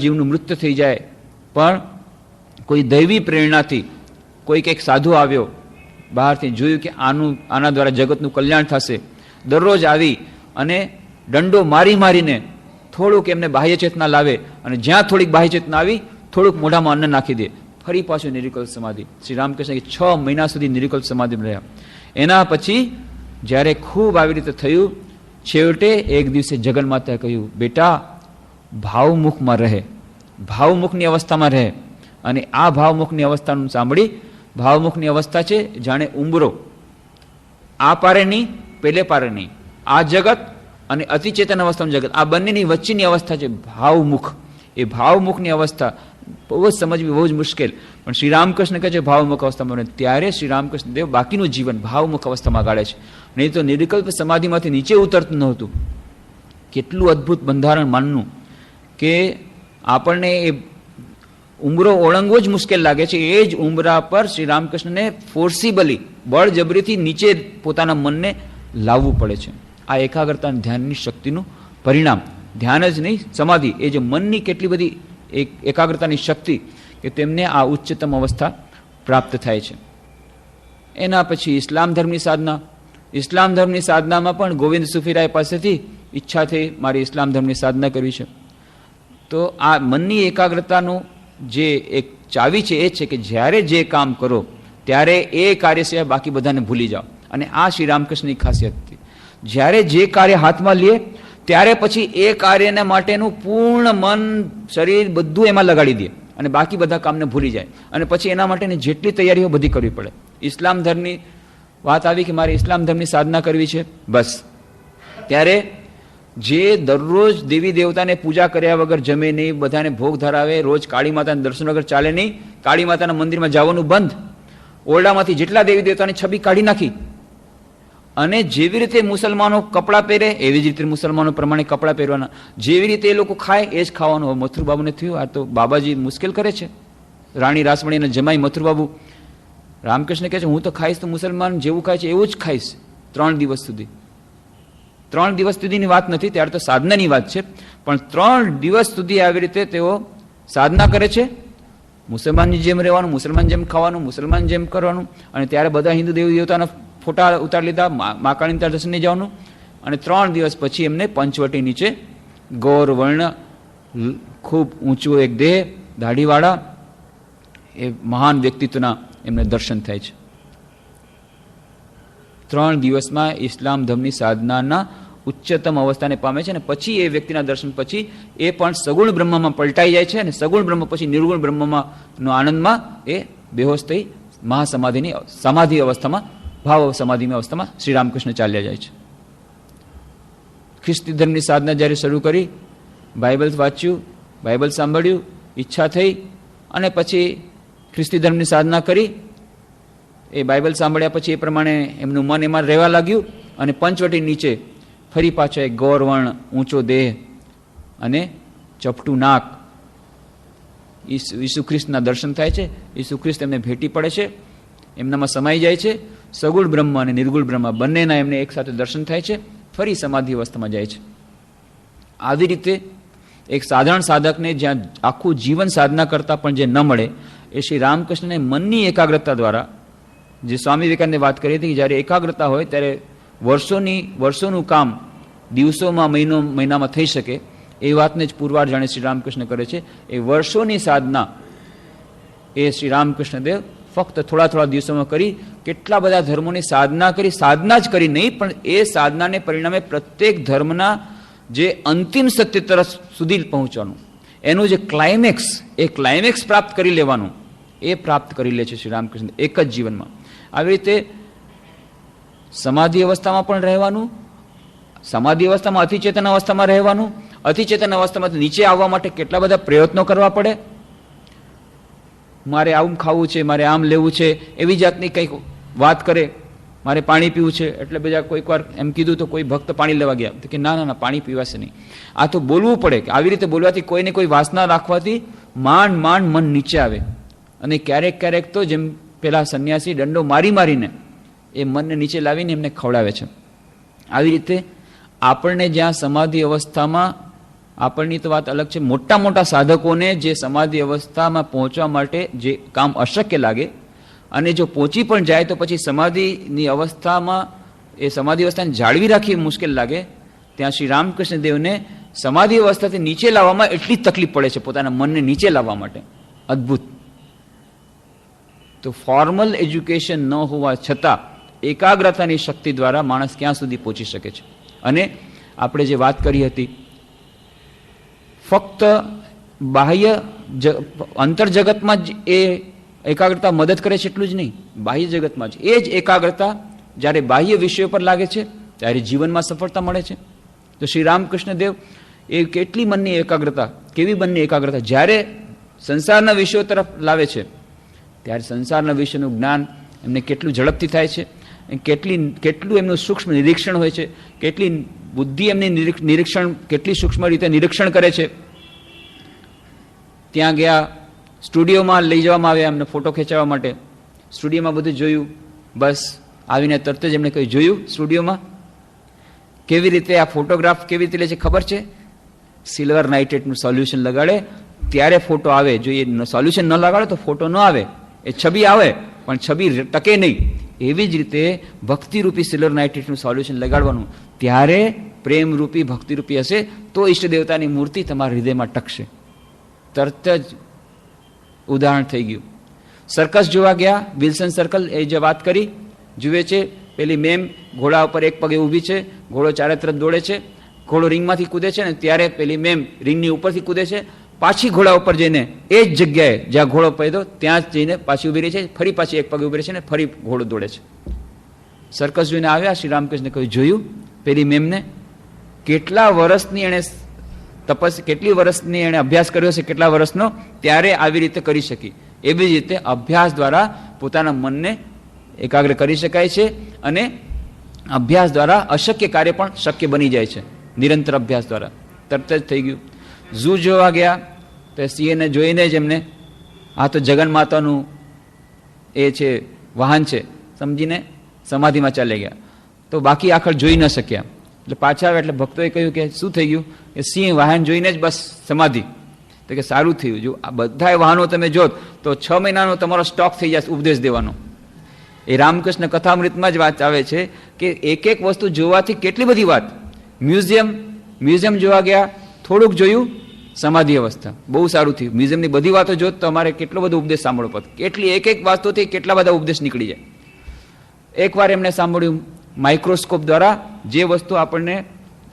જીવનું મૃત્યુ થઈ જાય, પણ કોઈ દૈવી પ્રેરણાથી કોઈક એક સાધુ આવ્યો, બહારથી જોયું કે આના દ્વારા જગતનું કલ્યાણ થશે. દરરોજ આવી અને દંડો મારીને થોડુંક એમને બાહ્ય ચેતના લાવે, અને જ્યાં થોડીક બાહ્ય ચેતના આવી થોડુંક મોઢામાં અન્ન નાખી દે, ફરી પાછું નિર્વિકલ્પ સમાધિ. શ્રી રામકૃષ્ણ 6 મહિના સુધી નિર્વિકલ્પ સમાધિમાં રહ્યા. એના પછી જ્યારે ખૂબ આવી રીતે થયું, છેવટે એક દિવસે જગન્માતાએ કહ્યું, બેટા ભાવમુખમાં રહે, ભાવમુખની અવસ્થામાં રહે. અને આ ભાવમુખની અવસ્થાનું સાંભળી. ભાવમુખની અવસ્થા છે જાણે ઉંબરો, આ પારે નહીં, પેલે પારે નહીં. આ જગત અને અતિચેતન અવસ્થાનું જગત, આ બંનેની વચ્ચેની અવસ્થા છે ભાવમુખ. એ ભાવમુખની અવસ્થા બહુ જ સમજવી બહુ જ મુશ્કેલ, પણ શ્રી રામકૃષ્ણ કહે છે ભાવમુખ અવસ્થામાં. ત્યારે શ્રી રામકૃષ્ણ દેવ બાકીનું જીવન ભાવમુખ અવસ્થામાં ગાળે છે. નહીં તો નિર્વિકલ્પ સમાધિમાંથી નીચે ઉતરતું નહોતું. કેટલું અદ્ભુત બંધારણ માનનું કે આપણને એ ઉંબરો ઓળંગવો જ મુશ્કેલ લાગે છે. એ જ ઉંબરા પર શ્રી રામકૃષ્ણને ફોર્સિબલી, બળજબરીથી નીચે પોતાના મનને લાવવું પડે છે. આ એકાગ્રતા ધ્યાનની શક્તિનું પરિણામ. ધ્યાન જ નહીં, સમાધિ, એ જે મનની કેટલી બધી એકાગ્રતાની શક્તિ કે તેમને આ ઉચ્ચતમ અવસ્થા પ્રાપ્ત થાય છે. એના પછી ઇસ્લામ ધર્મની સાધના. ઇસ્લામ ધર્મની સાધનામાં પણ ગોવિંદ સુફીરાય પાસેથી ઈચ્છા થઈ મારી ઇસ્લામ ધર્મની સાધના કરવી છે. તો આ મનની એકાગ્રતાનું જે એક ચાવી છે એ છે કે જ્યારે જે કામ કરો ત્યારે એ કાર્ય સિવાય બાકી બધાને ભૂલી જાઓ. અને આ શ્રી રામકૃષ્ણની ખાસિયત હતી. જ્યારે જે કાર્ય હાથમાં લે ત્યારે પછી એ કાર્યના માટેનું પૂર્ણ મન, શરીર બધું એમાં લગાડી દે અને બાકી બધા કામને ભૂલી જાય. અને પછી એના માટેની જેટલી તૈયારીઓ બધી કરવી પડે. ઇસ્લામ ધર્મની વાત આવી કે મારે ઇસ્લામ ધર્મની સાધના કરવી છે, બસ ત્યારે જે દરરોજ દેવી દેવતાને પૂજા કર્યા વગર જમે નહીં, બધાને ભોગ ધરાવે, રોજ કાળી માતાના દર્શન વગર ચાલે નહીં, કાળી માતાના મંદિરમાં જવાનું બંધ, ઓરડામાંથી જેટલા દેવી દેવતાની છબી કાઢી નાખી. અને જેવી રીતે મુસલમાનો કપડાં પહેરે એવી જ રીતે મુસલમાનો પ્રમાણે કપડાં પહેરવાના, જેવી રીતે એ લોકો ખાય એ જ ખાવાનું. હવે મથુરબાબુને થયું આ તો બાબાજી મુશ્કેલ કરે છે. રાણી રાસમણીને જમાઈ મથુરબાબુ રામકૃષ્ણ કહે છે હું તો ખાઈશ તો મુસલમાન જેવું ખાય છે એવું જ ખાઈશ 3 દિવસ સુધી. 3 દિવસ સુધીની વાત નથી, ત્યારે તો સાધનાની વાત છે, પણ 3 દિવસ સુધી આવી રીતે તેઓ સાધના કરે છે. મુસલમાનની જેમ રહેવાનું, મુસલમાન જેમ ખાવાનું, મુસલમાન જેમ કરવાનું. અને ત્યારે બધા હિન્દુ દેવી દેવતાના ફોટા ઉતારી લીધા, માકાણી ત્યાં દર્શને જવાનું. અને 3 દિવસ પછી એમને પંચવટી નીચે ગૌર વર્ણ, ખૂબ ઊંચું એક દેહ, દાઢીવાળા એ મહાન વ્યક્તિત્વના એમને દર્શન થાય છે. 3 દિવસમાં ઇસ્લામ ધર્મની સાધનાના ઉચ્ચતમ અવસ્થાને પામે છે. અને પછી એ વ્યક્તિના દર્શન પછી એ પણ સગુણ બ્રહ્મમાં પલટાઈ જાય છે. અને સગુણ બ્રહ્મ પછી નિર્ગુણ બ્રહ્મમાં નો આનંદમાં એ બેહોશ થઈ મહાસમાધિની સમાધિ અવસ્થામાં, ભાવ સમાધિની અવસ્થામાં શ્રી રામકૃષ્ણ ચાલ્યા જાય છે. ખ્રિસ્તી ધર્મની સાધના જ્યારે શરૂ કરી, બાઇબલ વાંચ્યું, બાઇબલ સાંભળ્યું, ઈચ્છા થઈ અને પછી ખ્રિસ્તી ધર્મની સાધના કરી. એ બાઇબલ સાંભળ્યા પછી એ પ્રમાણે એમનું મન એમાં રહેવા લાગ્યું. અને પંચવટી નીચે ફરી પાછો એક ગૌરવર્ણ, ઊંચો દેહ અને ચપટું નાક, ઈસુ ખ્રિસ્તના દર્શન થાય છે. ઈસુ ખ્રિસ્ત એમને ભેટી પડે છે, એમનામાં સમાઈ જાય છે. સગુણ બ્રહ્મ અને નિર્ગુણ બ્રહ્મ બંનેના એમને એકસાથે દર્શન થાય છે. ફરી સમાધિ અવસ્થામાં જાય છે. આવી રીતે એક સાધારણ સાધકને જ્યાં આખું જીવન સાધના કરતા પણ જે ન મળે, એ શ્રી રામકૃષ્ણને મનની એકાગ્રતા દ્વારા, જે સ્વામી વિવેકાનંદે વાત કરી હતી કે જ્યારે એકાગ્રતા હોય ત્યારે વર્ષોનું કામ દિવસોમાં, મહિનામાં થઈ શકે, એ વાતને જ પુરવાર જાણે શ્રી રામકૃષ્ણ કરે છે. એ વર્ષોની સાધના એ શ્રી રામકૃષ્ણ દેવ ફક્ત થોડા થોડા દિવસોમાં કરી. કેટલા બધા ધર્મોની સાધના કરી, સાધના જ કરી નહીં, પણ એ સાધનાને પરિણામે પ્રત્યેક ધર્મના જે અંતિમ સત્ય તરફ સુધી પહોંચવાનું, એનું જે ક્લાઇમેક્સ, એ ક્લાઇમેક્સ પ્રાપ્ત કરી લેવાનું, એ પ્રાપ્ત કરી લે છે શ્રી રામકૃષ્ણ એક જ જીવનમાં. આવી રીતે સમાધિ અવસ્થામાં પણ રહેવાનું, સમાધિ અવસ્થામાં અતિચેતન અવસ્થામાં રહેવાનું, અતિચેતન અવસ્થામાંથી નીચે આવવા માટે કેટલા બધા પ્રયત્નો કરવા પડે. મારે આવું ખાવું છે, મારે આમ લેવું છે, એવી જાતની કંઈક વાત કરે, મારે પાણી પીવું છે. એટલે બધા કોઈક વાર એમ કીધું તો કોઈ ભક્ત પાણી લેવા ગયા તો કે ના ના ના, પાણી પીવાશે નહીં. આ તો બોલવું પડે. કે આવી રીતે બોલવાથી કોઈને કોઈ વાસના રાખવાથી માંડ માંડ મન નીચે આવે. અને ક્યારેક ક્યારેક તો જેમ પેલા સંન્યાસી દંડો મારી મારીને એ મનને નીચે લાવીને એમને ખવડાવે છે. આવી રીતે આપણને જ્યાં સમાધિ અવસ્થામાં, આપણની તો વાત અલગ છે, મોટા મોટા સાધકોને જે સમાધિ અવસ્થામાં પહોંચવા માટે જે કામ અશક્ય લાગે, અને જો પહોંચી પણ જાય તો પછી સમાધિની અવસ્થામાં એ સમાધિ અવસ્થાને જાળવી રાખવી મુશ્કેલ લાગે, ત્યાં શ્રી રામકૃષ્ણ દેવને સમાધિ અવસ્થાથી નીચે લાવવામાં એટલી જ તકલીફ પડે છે, પોતાના મનને નીચે લાવવા માટે. અદ્ભુત. તો ફોર્મલ એજ્યુકેશન ન હોવા છતાં એકાગ્રતાની શક્તિ દ્વારા માણસ ક્યાં સુધી પહોંચી શકે છે. અને આપણે જે વાત કરી હતી, ફક્ત બાહ્ય અંતરજગતમાં જ એ એકાગ્રતા મદદ કરે છે એટલું જ નહીં, બાહ્ય જગતમાં જ એ જ એકાગ્રતા જ્યારે બાહ્ય વિષયો પર લાગે છે ત્યારે જીવનમાં સફળતા મળે છે. તો શ્રી રામકૃષ્ણ દેવ એ કેટલી મનની એકાગ્રતા, કેવી મનની એકાગ્રતા જ્યારે સંસારના વિષયો તરફ લાવે છે ત્યારે સંસારના વિષયનું જ્ઞાન એમને કેટલું ઝડપથી થાય છે, કેટલું એમનું સૂક્ષ્મ નિરીક્ષણ હોય છે, કેટલી બુદ્ધિ એમની નિરીક્ષણ કેટલી સૂક્ષ્મ રીતે નિરીક્ષણ કરે છે. ત્યાં ગયા, સ્ટુડિયોમાં લઈ જવામાં આવ્યા એમને ફોટો ખેંચાવવા માટે. સ્ટુડિયોમાં બધું જોયું, બસ આવીને તરત જ એમણે કહ્યું, જોયું સ્ટુડિયોમાં કેવી રીતે આ ફોટોગ્રાફ કેવી રીતે લે છે ખબર છે? સિલ્વર નાઇટ્રેટનું સોલ્યુશન લગાડે ત્યારે ફોટો આવે. જો એ સોલ્યુશન ન લગાડે તો ફોટો ન આવે, એ છબી આવે પણ છબી ટકે નહીં. એવી જ રીતે ભક્તિરૂપી સિલ્વર નાઇટ્રેટનું સોલ્યુશન લગાડવાનું, ત્યારે પ્રેમરૂપી ભક્તિરૂપી હશે તો ઈષ્ટ દેવતાની મૂર્તિ તમારા હૃદયમાં ટકશે. તરત જ ઉદાહરણ થઈ ગયું. સર્કસ જોવા ગયા, વિલ્સન સર્કલ, એ જે વાત કરી, જુએ છે પેલી મેમ ઘોડા ઉપર એક પગે ઊભી છે, ઘોડો ચારે તરફ દોડે છે, ઘોડો રિંગમાંથી કૂદે છે ને ત્યારે પેલી મેમ રિંગની ઉપરથી કૂદે છે, પાછી ઘોડા ઉપર જઈને એ જ જગ્યાએ જ્યાં ઘોડો પડ્યો ત્યાં જ જઈને પાછી ઊભી રહી છે, ફરી પાછી એક પગે ઊભી રહે છે ને ફરી ઘોડો દોડે છે. સર્કસ જોઈને આવ્યા, શ્રી રામકૃષ્ણને કહ્યું, જોયું પેલી મેમને કેટલા વર્ષની એણે કેટલી વર્ષની એણે અભ્યાસ કર્યો છે, કેટલા વર્ષનો, ત્યારે આવી રીતે કરી શકી. એવી જ રીતે અભ્યાસ દ્વારા પોતાના મનને એકાગ્ર કરી શકાય છે અને અભ્યાસ દ્વારા અશક્ય કાર્ય પણ શક્ય બની જાય છે. નિરંતર અભ્યાસ દ્વારા તરત જ થઈ ગયું. ઝૂ જોવા ગયા તો સિંહને જોઈને જ એમને આ તો જગન માતાનું એ છે વાહન છે સમજીને સમાધિમાં ચાલી ગયા. તો બાકી આખર જોઈ ન શક્યા. એટલે પાછા આવ્યા એટલે ભક્તોએ કહ્યું કે શું થઈ ગયું? એ સિંહ વાહન જોઈને જ બસ સમાધિ. તો કે સારું થયું, જો આ બધા વાહનો તમે જોત તો 6 મહિનાનો તમારો સ્ટોક થઈ જશે ઉપદેશ દેવાનો. એ રામકૃષ્ણ કથામૃતમાં જ વાત આવે છે કે એક એક વસ્તુ જોવાથી કેટલી બધી વાત. મ્યુઝિયમ જોવા ગયા, થોડુંક જોયું, સમાધિ અવસ્થા, બહુ સારું થયું. મ્યુઝિયમની બધી વાતો જોત તો અમારે કેટલો બધો ઉપદેશ સાંભળવો પડે, કેટલી એક એક વાતોથી કેટલા બધા ઉપદેશ નીકળી જાય. એકવાર એમને સાંભળ્યું માઇક્રોસ્કોપ દ્વારા જે વસ્તુ આપણને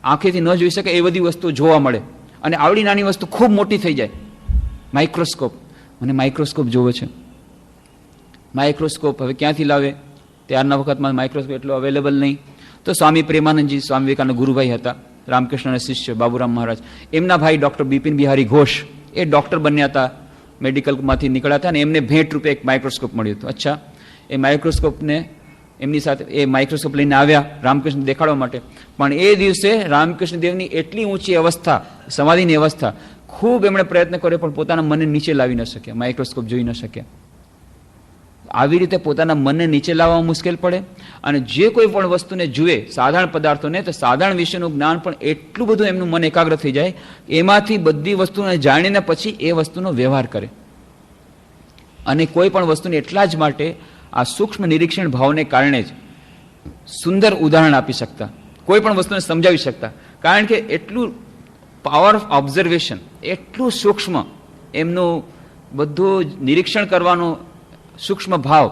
આંખેથી ન જોઈ શકે એ બધી વસ્તુ જોવા મળે અને આવડી નાની વસ્તુ ખૂબ મોટી થઈ જાય. માઇક્રોસ્કોપ, મને માઇક્રોસ્કોપ જોવે છે. માઇક્રોસ્કોપ હવે ક્યાંથી લાવે? ત્યારના વખતમાં માઇક્રોસ્કોપ એટલો અવેલેબલ નહીં. તો સ્વામી પ્રેમાનંદજી, સ્વામી વિવેકાનંદ ગુરુભાઈ હતા, રામકૃષ્ણના શિષ્ય બાબુરામ મહારાજ, એમના ભાઈ ડૉક્ટર બિપિન બિહારી ઘોષ, એ ડૉક્ટર બન્યા હતા, મેડિકલમાંથી નીકળ્યા હતા અને એમને ભેટ રૂપે એક માઇક્રોસ્કોપ મળ્યું હતું. અચ્છા, એ માઇક્રોસ્કોપને એમની સાથે એ માઇક્રોસ્કોપ લઈને આવ્યા રામકૃષ્ણ દેખાડવા માટે. પણ એ દિવસે રામકૃષ્ણ દેવની એટલી ઊંચી અવસ્થા, સમાધિની અવસ્થા, ખૂબ એમણે પ્રયત્ન કર્યો પણ પોતાના મનને નીચે લાવી ન શક્યા, માઇક્રોસ્કોપ જોઈ ન શક્યા. આવી રીતે પોતાના મનને નીચે લાવવા મુશ્કેલ પડે. અને જે કોઈ પણ વસ્તુને જુએ, સાધારણ પદાર્થોને, તો સાધારણ વિશેનું જ્ઞાન પણ એટલું બધું એમનું મન એકાગ્ર થઈ જાય, એમાંથી બધી વસ્તુને જાણીને પછી એ વસ્તુનો વ્યવહાર કરે. અને કોઈ પણ વસ્તુને એટલા જ માટે આ સૂક્ષ્મ નિરીક્ષણ ભાવને કારણે જ સુંદર ઉદાહરણ આપી શકતા, કોઈ પણ વસ્તુને સમજાવી શકતા. કારણ કે એટલું પાવર ઓફ ઓબ્ઝર્વેશન, એટલું સૂક્ષ્મ એમનું બધું નિરીક્ષણ કરવાનું સૂક્ષ્મ ભાવ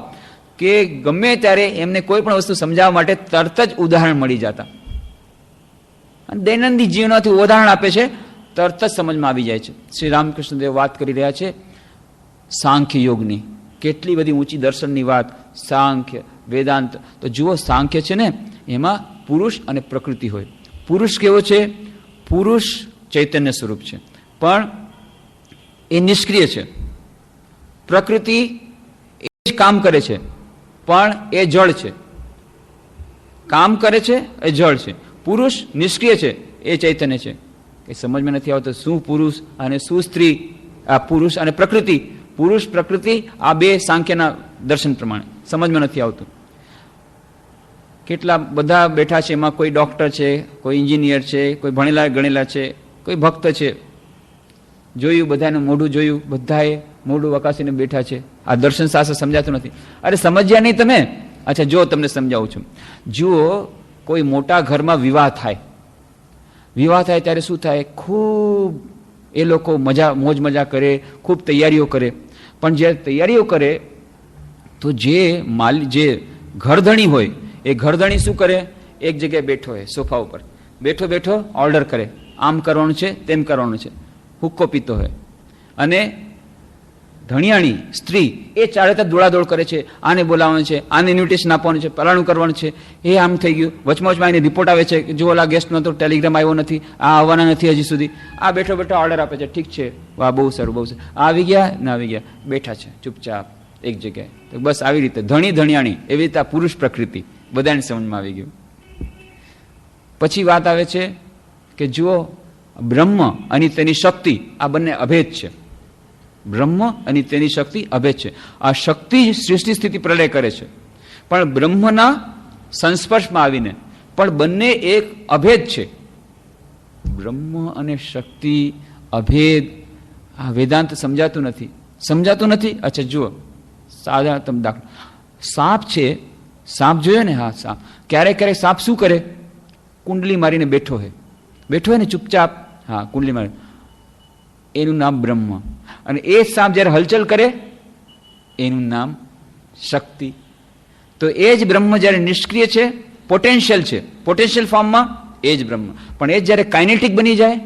કે ગમે ત્યારે એમને કોઈ પણ વસ્તુ સમજાવવા માટે તરત જ ઉદાહરણ મળી જતા. અને દૈનંદિન જીવનમાંથી ઉદાહરણ આપે છે, તરત જ સમજમાં આવી જાય છે. શ્રી રામકૃષ્ણ દેવ વાત કરી રહ્યા છે સાંખ્ય યોગની, કેટલી બધી ઊંચી દર્શનની વાત, સાંખ્ય, વેદાંત. તો જુઓ, સાંખ્ય છે ને એમાં પુરુષ અને પ્રકૃતિ હોય. પુરુષ કેવો છે? પુરુષ ચૈતન્ય સ્વરૂપ છે પણ એ નિષ્ક્રિય છે. પ્રકૃતિ એ જ કામ કરે છે પણ એ જળ છે. કામ કરે છે એ જળ છે. પુરુષ નિષ્ક્રિય છે, એ ચૈતન્ય છે. એ સમજમાં નથી આવતું શું પુરુષ અને શું સ્ત્રી, આ પુરુષ અને પ્રકૃતિ, પુરુષ પ્રકૃતિ, આ બે સાંખ્યના દર્શન પ્રમાણે સમજમાં નથી આવતું. કેટલા બધા બેઠા છે, એમાં કોઈ ડૉક્ટર છે, કોઈ એન્જિનિયર છે, કોઈ ભણેલા ગણેલા છે, કોઈ ભક્ત છે. જોયું, બધાનું મોઢું જોયું, બધાએ મોઢું વકાસીને બેઠા છે. આ દર્શન શાસ્ત્ર સમજાતું નથી. અરે સમજ્યા નહીં તમે? અચ્છા, જો તમને સમજાવું છું. જુઓ, કોઈ મોટા ઘરમાં વિવાહ થાય ત્યારે શું થાય? ખૂબ એ લોકો મોજ મજા કરે, ખૂબ તૈયારીઓ કરે. પણ જ્યારે તૈયારીઓ કરે તો જે ઘરધણી હોય, એ ઘરધણી શું કરે? એક જગ્યાએ બેઠો હોય, સોફા ઉપર બેઠો ઓર્ડર કરે, આમ કરવાનું છે, તેમ કરવાનું છે, હુક્કો પીતો હોય. અને ધણિયાણી સ્ત્રી એ ચારે તરફ દોડાદોડ કરે છે, આને બોલાવવાનું છે, આને ઇન્વિટેશન આપવાનું છે, પલાણું કરવાનું છે, એ આમ થઈ ગયું. વચમાં એને રિપોર્ટ આવે છે કે જો ઓલા ગેસ્ટનો તો ટેલિગ્રામ આવ્યો નથી, આ આવવાના નથી હજી સુધી. આ બેઠો ઓર્ડર આપે છે, ઠીક છે, વાહ, બહુ સારું, બહુ સારું. આવી ગયા ના આવી ગયા, બેઠા છે ચૂપચાપ એક જગ્યાએ. તો બસ આવી રીતે ધણિયાણી, એવી રીતે આ પુરુષ પ્રકૃતિ બધાને સમજમાં આવી ગયું. પછી વાત આવે છે કે જુઓ, બ્રહ્મ અને તેની શક્તિ આ બંને અભેદ છે. બ્રહ્મ અને તેની શક્તિ અભેદ છે. આ શક્તિ સૃષ્ટિ સ્થિતિ પ્રલય કરે છે, પણ બ્રહ્મના સંસ્પર્શમાં આવીને, પણ બંને એક અભેદ છે. બ્રહ્મ અને શક્તિ અભેદ, આ વેદાંત સમજાતું નથી. સમજાતું નથી? અચ્છા જુઓ, સાદા તમે દાખલો, સાપ છે, સાપ જોયો ને? હા, સાપ ક્યારેક ક્યારેક સાપ શું કરે? કુંડલી મારીને બેઠો હોય ને ચૂપચાપ, હા કુંડલી મારી, એનું નામ બ્રહ્મ. અને એ સાપ જ્યારે હલચલ કરે એનું નામ શક્તિ. તો એ જ બ્રહ્મ જ્યારે નિષ્ક્રિય છે, પોટેન્શિયલ છે, પોટેન્શિયલ ફોર્મમાં એ જ બ્રહ્મ. પણ એ જ્યારે કાઇનેટિક બની જાય,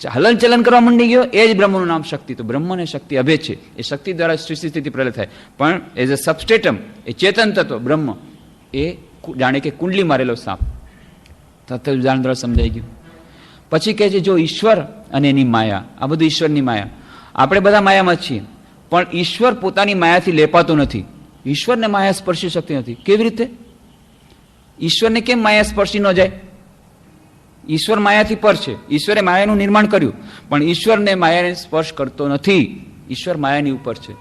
હલનચલન કરવા માંડી ગયો, એ જ બ્રહ્મનું નામ શક્તિ. તો બ્રહ્મ અને શક્તિ અભેદ છે. એ શક્તિ દ્વારા સૃષ્ટિ સ્થિતિ પ્રલય થાય, પણ એઝ અ સબસ્ટેટમ એ ચેતન તત્વ બ્રહ્મ એ જાણે કે કુંડલી મારેલો સાપ. તત્વ ઉદાહરણ દ્વારા સમજાઈ ગયું. પછી કહે છે જો ઈશ્વર અને એની માયા, આ બધું ઈશ્વરની માયા. આપણે બધા માયામાં જ છીએ, પણ ઈશ્વર પોતાની માયાથી લેપાતો નથી. ઈશ્વરને માયા સ્પર્શી શકતી નથી. કેવી રીતે? ઈશ્વરને કેમ માયા સ્પર્શી ન જાય? ઈશ્વર માયાથી પર છે. ઈશ્વરે માયાનું નિર્માણ કર્યું, પણ ઈશ્વરને માયાને સ્પર્શ કરતો નથી. ઈશ્વર માયાની ઉપર છે.